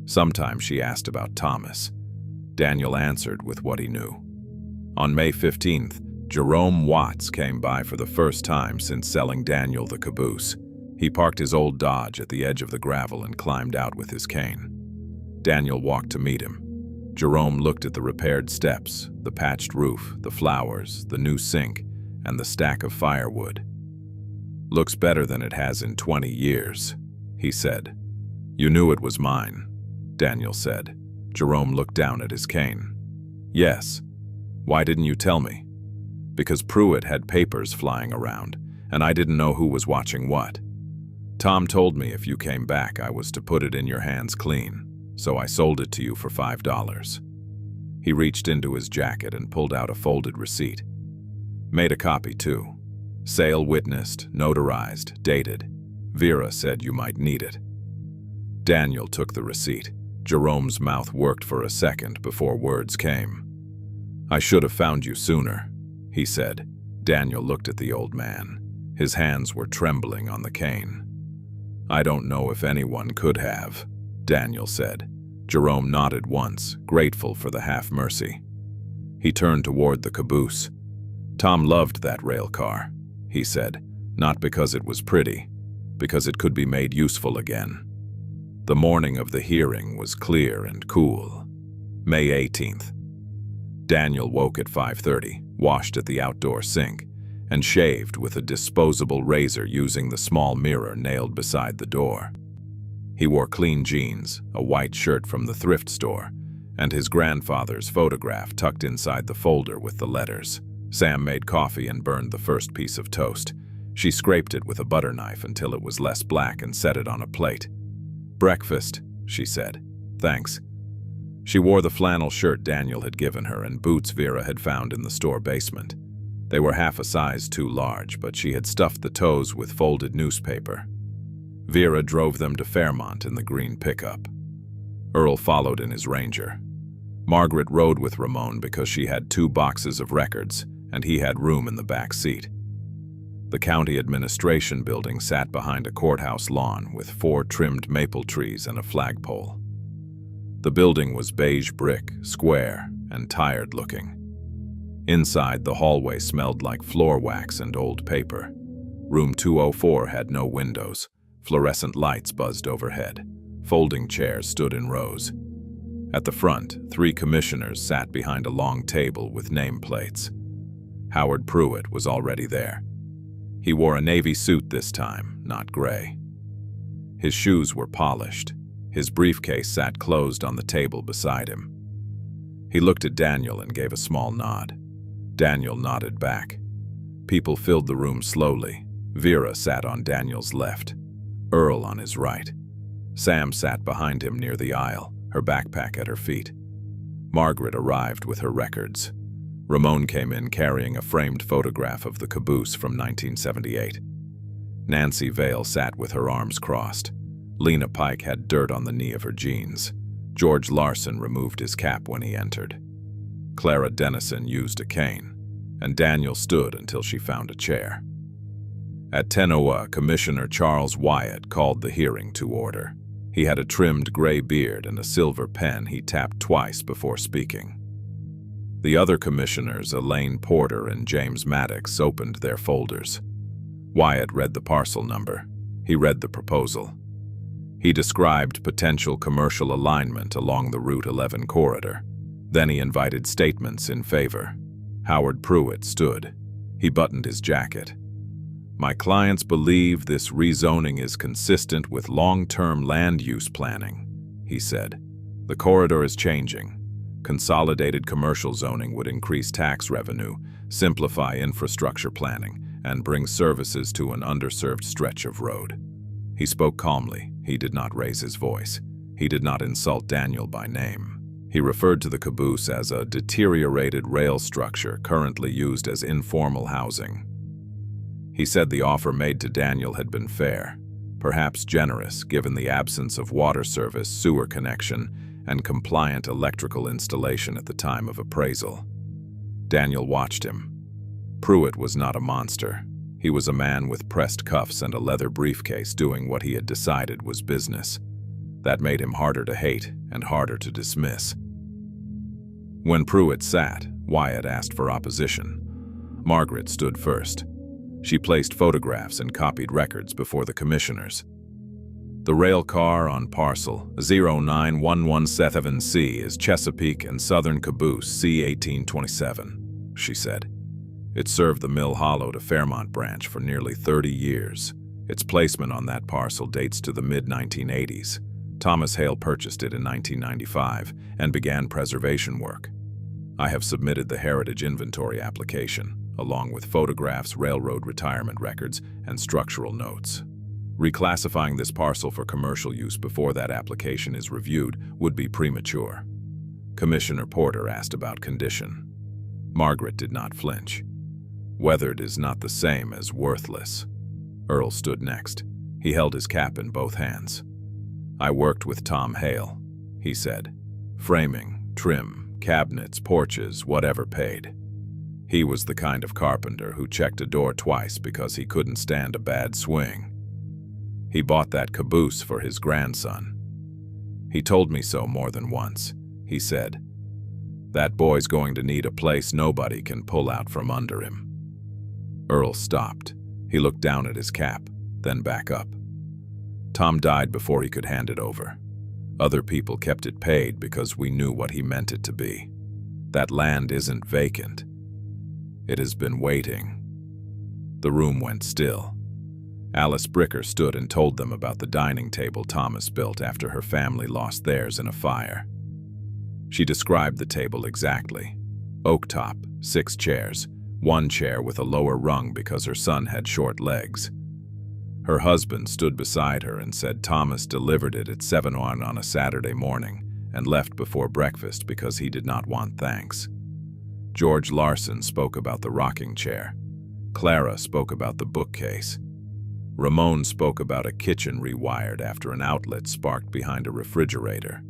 Sometimes she asked about Thomas. Daniel answered with what he knew. On May 15th, Jerome Watts came by for the first time since selling Daniel the caboose. He parked his old Dodge at the edge of the gravel and climbed out with his cane. Daniel walked to meet him. Jerome looked at the repaired steps, the patched roof, the flowers, the new sink, and the stack of firewood. "Looks better than it has in 20 years, he said. "You knew it was mine," Daniel said. Jerome looked down at his cane. "Yes. Why didn't you tell me?" "Because Pruitt had papers flying around, and I didn't know who was watching what. Tom told me if you came back I was to put it in your hands clean, so I sold it to you for $5. He reached into his jacket and pulled out a folded receipt. "Made a copy too. Sale witnessed, notarized, dated. Vera said you might need it." Daniel took the receipt. Jerome's mouth worked for a second before words came. "I should have found you sooner," he said. Daniel looked at the old man. His hands were trembling on the cane. "I don't know if anyone could have," Daniel said. Jerome nodded once, grateful for the half-mercy. He turned toward the caboose. "Tom loved that rail car," he said, "not because it was pretty, because it could be made useful again." The morning of the hearing was clear and cool. May 18th. Daniel woke at 5:30, washed at the outdoor sink, and shaved with a disposable razor using the small mirror nailed beside the door. He wore clean jeans, a white shirt from the thrift store, and his grandfather's photograph tucked inside the folder with the letters. Sam made coffee and burned the first piece of toast. She scraped it with a butter knife until it was less black and set it on a plate. "Breakfast," she said. "Thanks." She wore the flannel shirt Daniel had given her and boots Vera had found in the store basement. They were half a size too large, but she had stuffed the toes with folded newspaper. Vera drove them to Fairmont in the green pickup. Earl followed in his Ranger. Margaret rode with Ramon because she had 2 boxes of records, and he had room in the back seat. The county administration building sat behind a courthouse lawn with 4 trimmed maple trees and a flagpole. The building was beige brick, square, and tired-looking. Inside, the hallway smelled like floor wax and old paper. Room 204 had no windows. Fluorescent lights buzzed overhead. Folding chairs stood in rows. At the front, 3 commissioners sat behind a long table with nameplates. Howard Pruitt was already there. He wore a navy suit this time, not gray. His shoes were polished. His briefcase sat closed on the table beside him. He looked at Daniel and gave a small nod. Daniel nodded back. People filled the room slowly. Vera sat on Daniel's left, Earl on his right. Sam sat behind him near the aisle, her backpack at her feet. Margaret arrived with her records. Ramon came in carrying a framed photograph of the Caboose from 1978. Nancy Vale sat with her arms crossed. Lena Pike had dirt on the knee of her jeans. George Larson removed his cap when he entered. Clara Dennison used a cane, and Daniel stood until she found a chair. At 10:00, Commissioner Charles Wyatt called the hearing to order. He had a trimmed gray beard and a silver pen he tapped twice before speaking. The other commissioners, Elaine Porter and James Maddox, opened their folders. Wyatt read the parcel number. He read the proposal. He described potential commercial alignment along the Route 11 corridor. Then he invited statements in favor. Howard Pruitt stood. He buttoned his jacket. "My clients believe this rezoning is consistent with long-term land use planning," he said. "The corridor is changing. Consolidated commercial zoning would increase tax revenue, simplify infrastructure planning, and bring services to an underserved stretch of road." He spoke calmly. He did not raise his voice. He did not insult Daniel by name. He referred to the Caboose as a deteriorated rail structure currently used as informal housing. He said the offer made to Daniel had been fair, perhaps generous given the absence of water service, sewer connection, and compliant electrical installation at the time of appraisal. Daniel watched him. Pruitt was not a monster. He was a man with pressed cuffs and a leather briefcase doing what he had decided was business. That made him harder to hate and harder to dismiss. When Pruitt sat, Wyatt asked for opposition. Margaret stood first. She placed photographs and copied records before the commissioners. "The rail car on parcel 09117C is Chesapeake and Southern Caboose C1827, she said. "It served the Mill Hollow to Fairmont branch for nearly 30 years. Its placement on that parcel dates to the mid-1980s. Thomas Hale purchased it in 1995 and began preservation work. I have submitted the Heritage Inventory application, along with photographs, railroad retirement records, and structural notes. Reclassifying this parcel for commercial use before that application is reviewed would be premature." Commissioner Porter asked about condition. Margaret did not flinch. "Weathered is not the same as worthless." Earl stood next. He held his cap in both hands. "I worked with Tom Hale," he said. "Framing, trim, cabinets, porches, whatever paid. He was the kind of carpenter who checked a door twice because he couldn't stand a bad swing. He bought that Caboose for his grandson. He told me so more than once," he said. "That boy's going to need a place nobody can pull out from under him." Earl stopped. He looked down at his cap, then back up. "Tom died before he could hand it over. Other people kept it paid because we knew what he meant it to be. That land isn't vacant. It has been waiting." The room went still. Alice Bricker stood and told them about the dining table Thomas built after her family lost theirs in a fire. She described the table exactly. Oak top, 6 chairs, 1 chair with a lower rung because her son had short legs. Her husband stood beside her and said Thomas delivered it at 7 on a Saturday morning and left before breakfast because he did not want thanks. George Larson spoke about the rocking chair. Clara spoke about the bookcase. Ramon spoke about a kitchen rewired after an outlet sparked behind a refrigerator.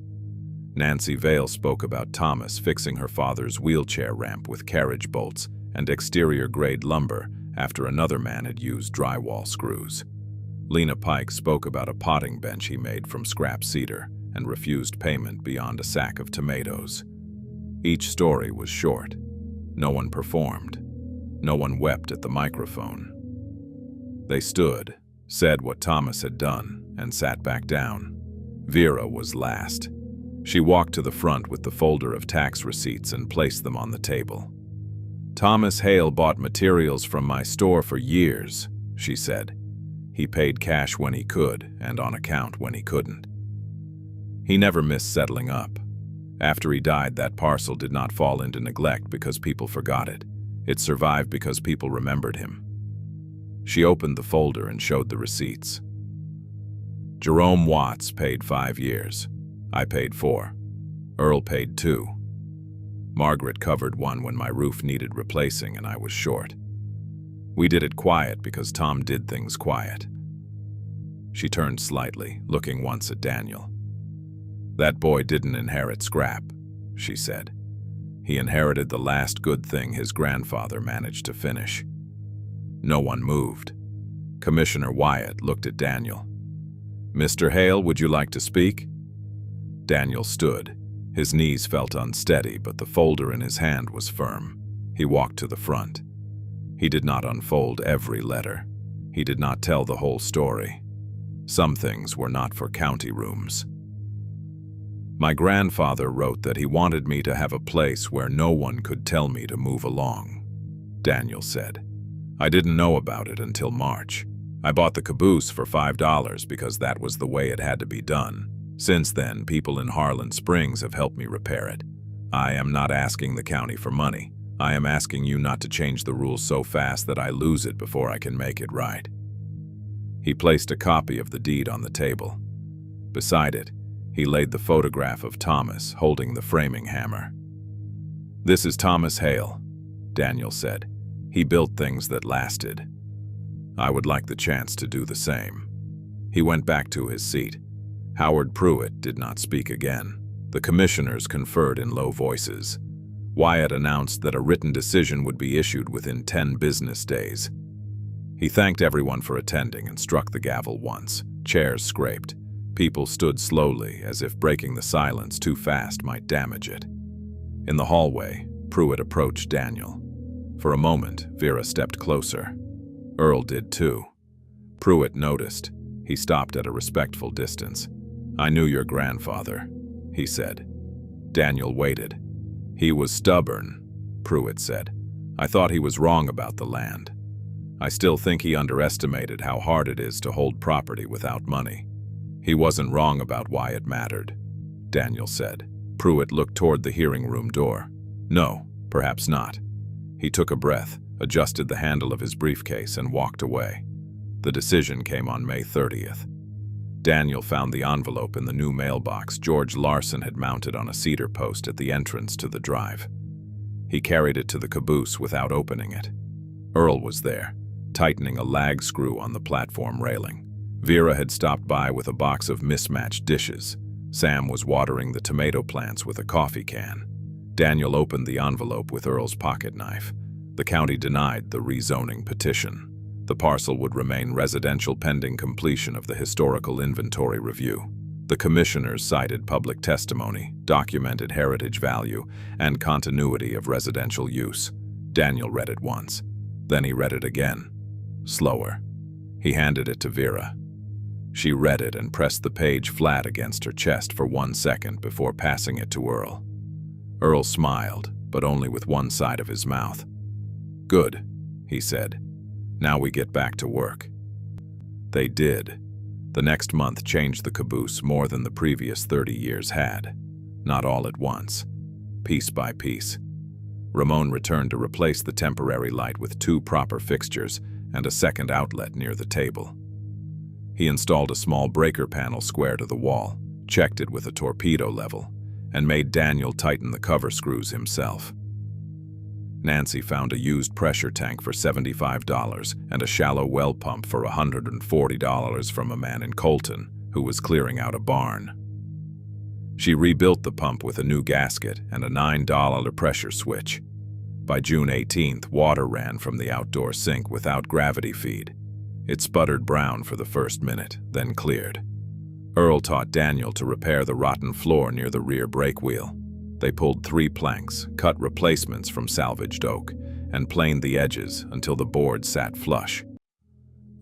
Nancy Vale spoke about Thomas fixing her father's wheelchair ramp with carriage bolts and exterior-grade lumber after another man had used drywall screws. Lena Pike spoke about a potting bench he made from scrap cedar and refused payment beyond a sack of tomatoes. Each story was short. No one performed. No one wept at the microphone. They stood, said what Thomas had done, and sat back down. Vera was last. She walked to the front with the folder of tax receipts and placed them on the table. "Thomas Hale bought materials from my store for years," she said. "He paid cash when he could and on account when he couldn't. He never missed settling up. After he died, that parcel did not fall into neglect because people forgot it. It survived because people remembered him." She opened the folder and showed the receipts. "Jerome Watts paid 5 years. I paid 4. Earl paid 2. Margaret covered 1 when my roof needed replacing and I was short. We did it quiet because Tom did things quiet." She turned slightly, looking once at Daniel. "That boy didn't inherit scrap," she said. "He inherited the last good thing his grandfather managed to finish." No one moved. Commissioner Wyatt looked at Daniel. "Mr. Hale, would you like to speak?" Daniel stood. His knees felt unsteady, but the folder in his hand was firm. He walked to the front. He did not unfold every letter. He did not tell the whole story. Some things were not for county rooms. "My grandfather wrote that he wanted me to have a place where no one could tell me to move along," Daniel said. "I didn't know about it until March. I bought the Caboose for $5 because that was the way it had to be done. Since then, people in Harlan Springs have helped me repair it. I am not asking the county for money. I am asking you not to change the rules so fast that I lose it before I can make it right." He placed a copy of the deed on the table. Beside it, he laid the photograph of Thomas holding the framing hammer. "This is Thomas Hale," Daniel said. "He built things that lasted. I would like the chance to do the same." He went back to his seat. Howard Pruitt did not speak again. The commissioners conferred in low voices. Wyatt announced that a written decision would be issued within 10 business days. He thanked everyone for attending and struck the gavel once. Chairs scraped. People stood slowly, as if breaking the silence too fast might damage it. In the hallway, Pruitt approached Daniel. For a moment, Vera stepped closer. Earl did too. Pruitt noticed. He stopped at a respectful distance. "I knew your grandfather," he said. Daniel waited. "He was stubborn," Pruitt said. "I thought he was wrong about the land. I still think he underestimated how hard it is to hold property without money. He wasn't wrong about why it mattered," Daniel said. Pruitt looked toward the hearing room door. "No, perhaps not." He took a breath, adjusted the handle of his briefcase, and walked away. The decision came on May 30th. Daniel found the envelope in the new mailbox George Larson had mounted on a cedar post at the entrance to the drive. He carried it to the Caboose without opening it. Earl was there, tightening a lag screw on the platform railing. Vera had stopped by with a box of mismatched dishes. Sam was watering the tomato plants with a coffee can. Daniel opened the envelope with Earl's pocket knife. The county denied the rezoning petition. The parcel would remain residential pending completion of the historical inventory review. The commissioners cited public testimony, documented heritage value, and continuity of residential use. Daniel read it once. Then he read it again, slower. He handed it to Vera. She read it and pressed the page flat against her chest for 1 second before passing it to Earl. Earl smiled, but only with one side of his mouth. "Good," he said. "Now we get back to work." They did. The next month changed the Caboose more than the previous 30 years had. Not all at once, piece by piece. Ramon returned to replace the temporary light with 2 proper fixtures and a second outlet near the table. He installed a small breaker panel square to the wall, checked it with a torpedo level, and made Daniel tighten the cover screws himself. Nancy found a used pressure tank for $75 and a shallow well pump for $140 from a man in Colton who was clearing out a barn. She rebuilt the pump with a new gasket and a $9 pressure switch. By June 18th, water ran from the outdoor sink without gravity feed. It sputtered brown for the first minute, then cleared. Earl taught Daniel to repair the rotten floor near the rear brake wheel. They pulled 3 planks, cut replacements from salvaged oak, and planed the edges until the board sat flush.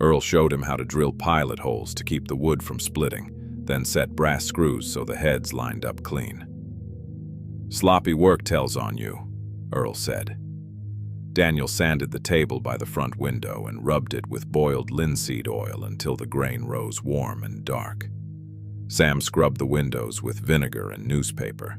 Earl showed him how to drill pilot holes to keep the wood from splitting, then set brass screws so the heads lined up clean. "Sloppy work tells on you," Earl said. Daniel sanded the table by the front window and rubbed it with boiled linseed oil until the grain rose warm and dark. Sam scrubbed the windows with vinegar and newspaper.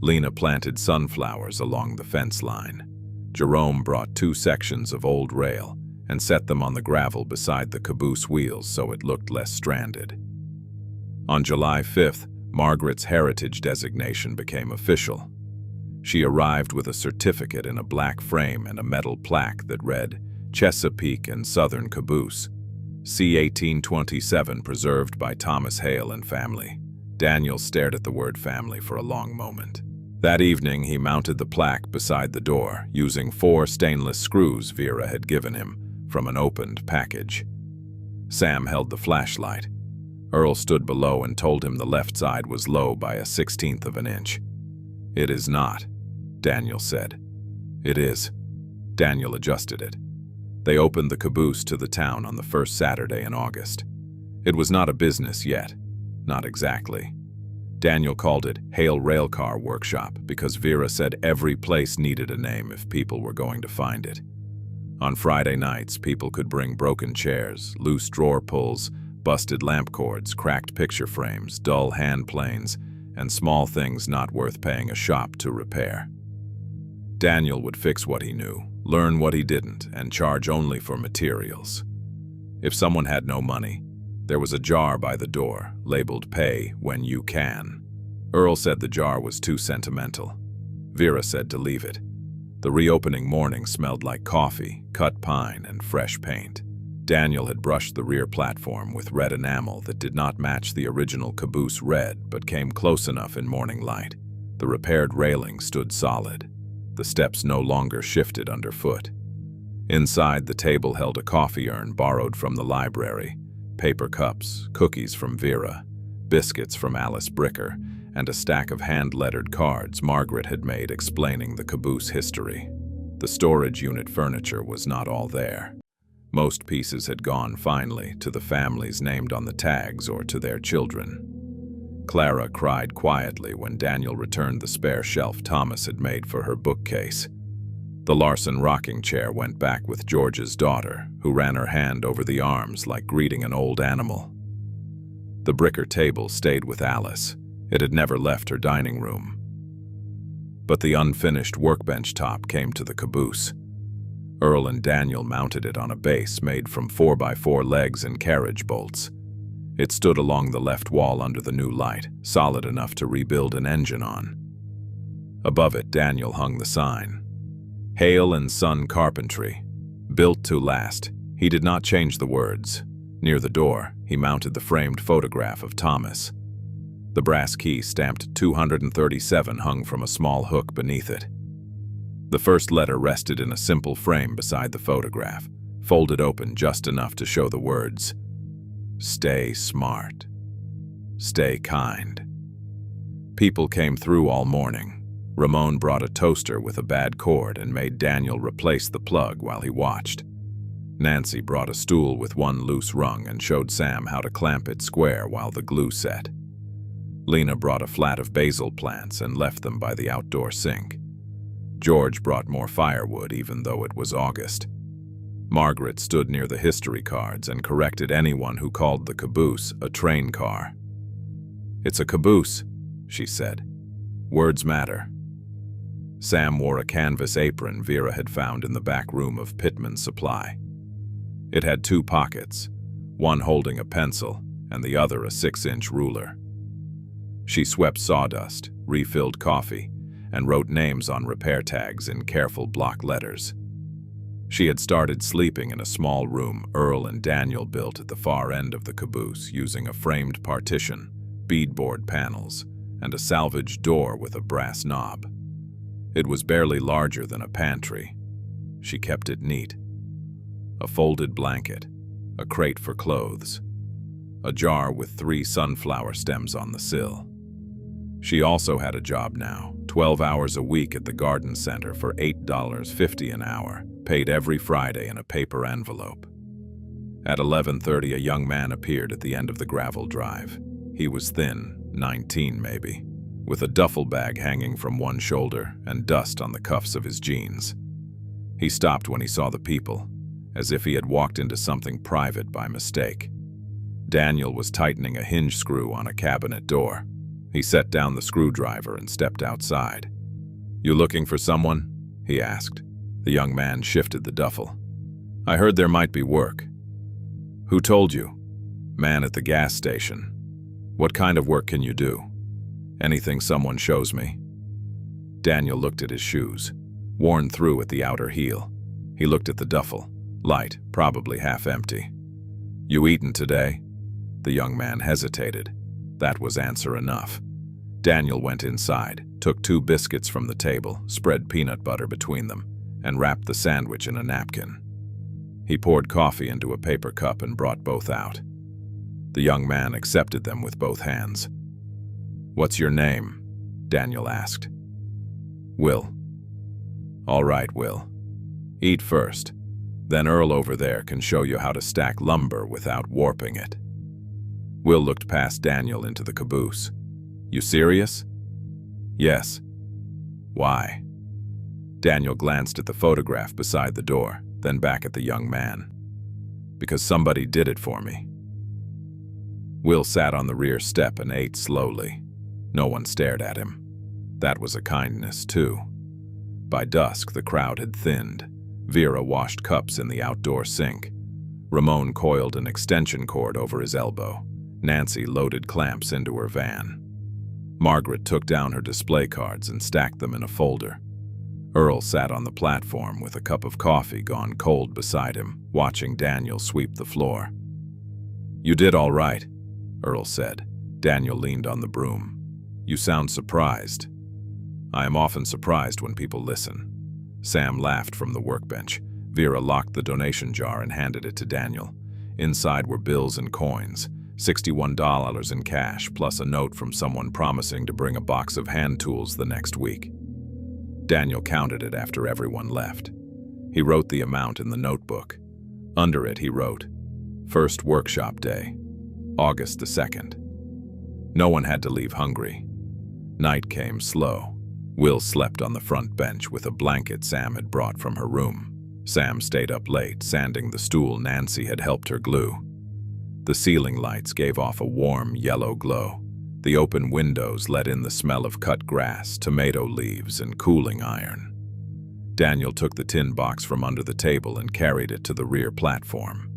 Lena planted sunflowers along the fence line. Jerome brought 2 sections of old rail and set them on the gravel beside the caboose wheels so it looked less stranded. On July 5th, Margaret's heritage designation became official. She arrived with a certificate in a black frame and a metal plaque that read, "Chesapeake and Southern Caboose, C. 1827, preserved by Thomas Hale and family." Daniel stared at the word family for a long moment. That evening, he mounted the plaque beside the door, using 4 stainless screws Vera had given him from an opened package. Sam held the flashlight. Earl stood below and told him the left side was low by a 1/16 of an inch. "It is not," Daniel said. "It is." Daniel adjusted it. They opened the caboose to the town on the first Saturday in August. It was not a business yet. Not exactly. Daniel called it Hale Railcar Workshop because Vera said every place needed a name if people were going to find it. On Friday nights, people could bring broken chairs, loose drawer pulls, busted lamp cords, cracked picture frames, dull hand planes, and small things not worth paying a shop to repair. Daniel would fix what he knew, learn what he didn't, and charge only for materials. If someone had no money, there was a jar by the door, labeled "Pay When You Can." Earl said the jar was too sentimental. Vera said to leave it. The reopening morning smelled like coffee, cut pine, and fresh paint. Daniel had brushed the rear platform with red enamel that did not match the original caboose red but came close enough in morning light. The repaired railing stood solid. The steps no longer shifted underfoot. Inside, the table held a coffee urn borrowed from the library, paper cups, cookies from Vera, biscuits from Alice Bricker, and a stack of hand-lettered cards Margaret had made explaining the caboose history. The storage unit furniture was not all there. Most pieces had gone finally to the families named on the tags or to their children. Clara cried quietly when Daniel returned the spare shelf Thomas had made for her bookcase. The Larson rocking chair went back with George's daughter, who ran her hand over the arms like greeting an old animal. The Bricker table stayed with Alice. It had never left her dining room. But the unfinished workbench top came to the caboose. Earl and Daniel mounted it on a base made from 4x4 legs and carriage bolts. It stood along the left wall under the new light, solid enough to rebuild an engine on. Above it, Daniel hung the sign. Hale and Son Carpentry. Built to last. He did not change the words. Near the door, he mounted the framed photograph of Thomas. The brass key stamped 237 hung from a small hook beneath it. The first letter rested in a simple frame beside the photograph, folded open just enough to show the words, "Stay smart. Stay kind." People came through all morning. Ramon brought a toaster with a bad cord and made Daniel replace the plug while he watched. Nancy brought a stool with one loose rung and showed Sam how to clamp it square while the glue set. Lena brought a flat of basil plants and left them by the outdoor sink. George brought more firewood even though it was August. Margaret stood near the history cards and corrected anyone who called the caboose a train car. "It's a caboose," she said. "Words matter." Sam wore a canvas apron Vera had found in the back room of Pittman's Supply. It had 2 pockets, one holding a pencil and the other a 6-inch ruler. She swept sawdust, refilled coffee, and wrote names on repair tags in careful block letters. She had started sleeping in a small room Earl and Daniel built at the far end of the caboose using a framed partition, beadboard panels, and a salvage door with a brass knob. It was barely larger than a pantry. She kept it neat. A folded blanket, a crate for clothes, a jar with 3 sunflower stems on the sill. She also had a job now, 12 hours a week at the garden center for $8.50 an hour, paid every Friday in a paper envelope. At 11:30, a young man appeared at the end of the gravel drive. He was thin, 19 maybe, with a duffel bag hanging from one shoulder and dust on the cuffs of his jeans. He stopped when he saw the people, as if he had walked into something private by mistake. Daniel was tightening a hinge screw on a cabinet door. He set down the screwdriver and stepped outside. "You looking for someone?" he asked. The young man shifted the duffel. "I heard there might be work." "Who told you?" "Man at the gas station." "What kind of work can you do?" "Anything someone shows me." Daniel looked at his shoes, worn through at the outer heel. He looked at the duffel, light, probably half empty. "You eaten today?" The young man hesitated. That was answer enough. Daniel went inside, took 2 biscuits from the table, spread peanut butter between them, and wrapped the sandwich in a napkin. He poured coffee into a paper cup and brought both out. The young man accepted them with both hands. "What's your name?" Daniel asked. "Will." "All right, Will. Eat first. Then Earl over there can show you how to stack lumber without warping it." Will looked past Daniel into the caboose. "You serious?" "Yes." "Why?" Daniel glanced at the photograph beside the door, then back at the young man. "Because somebody did it for me." Will sat on the rear step and ate slowly. No one stared at him. That was a kindness, too. By dusk, the crowd had thinned. Vera washed cups in the outdoor sink. Ramon coiled an extension cord over his elbow. Nancy loaded clamps into her van. Margaret took down her display cards and stacked them in a folder. Earl sat on the platform with a cup of coffee gone cold beside him, watching Daniel sweep the floor. "You did all right," Earl said. Daniel leaned on the broom. "You sound surprised." "I am often surprised when people listen." Sam laughed from the workbench. Vera locked the donation jar and handed it to Daniel. Inside were bills and coins, $61 in cash, plus a note from someone promising to bring a box of hand tools the next week. Daniel counted it after everyone left. He wrote the amount in the notebook. Under it he wrote, "First workshop day, August the 2nd. No one had to leave hungry. Night came slow. Will slept on the front bench with a blanket Sam had brought from her room. Sam stayed up late, sanding the stool Nancy had helped her glue. The ceiling lights gave off a warm yellow glow. The open windows let in the smell of cut grass, tomato leaves, and cooling iron. Daniel took the tin box from under the table and carried it to the rear platform.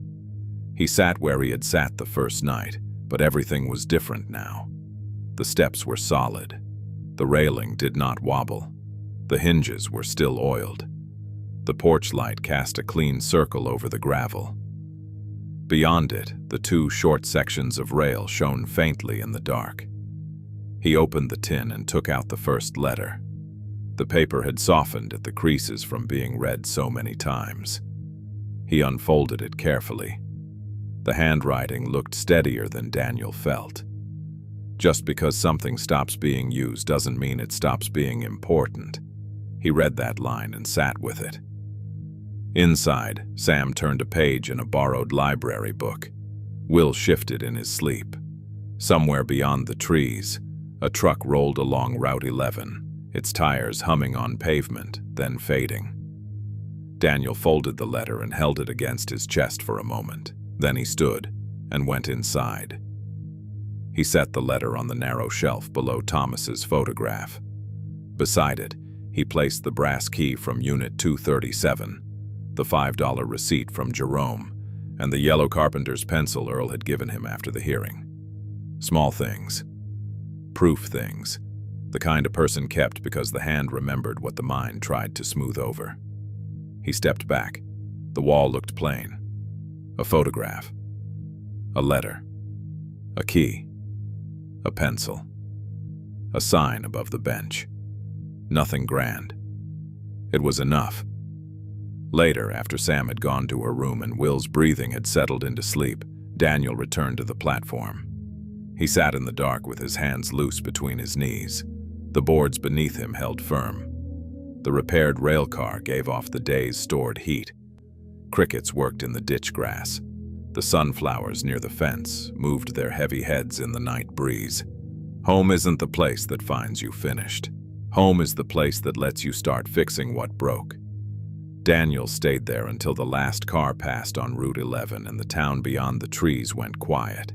He sat where he had sat the first night, but everything was different now. The steps were solid. The railing did not wobble. The hinges were still oiled. The porch light cast a clean circle over the gravel. Beyond it, the 2 short sections of rail shone faintly in the dark. He opened the tin and took out the first letter. The paper had softened at the creases from being read so many times. He unfolded it carefully. The handwriting looked steadier than Daniel felt. Just because something stops being used doesn't mean it stops being important. He read that line and sat with it. Inside, Sam turned a page in a borrowed library book. Will shifted in his sleep. Somewhere beyond the trees, a truck rolled along Route 11, its tires humming on pavement, then fading. Daniel folded the letter and held it against his chest for a moment. Then he stood and went inside. He set the letter on the narrow shelf below Thomas's photograph. Beside it, he placed the brass key from Unit 237, the $5 receipt from Jerome, and the yellow carpenter's pencil Earl had given him after the hearing. Small things. Proof things. The kind a person kept because the hand remembered what the mind tried to smooth over. He stepped back. The wall looked plain. A photograph. A letter. A key. A pencil. A sign above the bench. Nothing grand. It was enough. Later, after Sam had gone to her room and Will's breathing had settled into sleep, Daniel returned to the platform. He sat in the dark with his hands loose between his knees. The boards beneath him held firm. The repaired rail car gave off the day's stored heat. Crickets worked in the ditch grass. The The sunflowers near the fence moved their heavy heads in the night breeze. Home isn't the place that finds you finished. Home is the place that lets you start fixing what broke. Daniel stayed there until the last car passed on Route 11 and the town beyond the trees went quiet.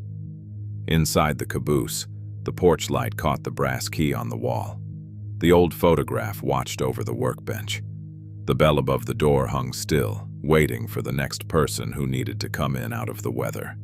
Inside the caboose, the porch light caught the brass key on the wall. The old photograph watched over the workbench. The bell above the door hung still, waiting for the next person who needed to come in out of the weather.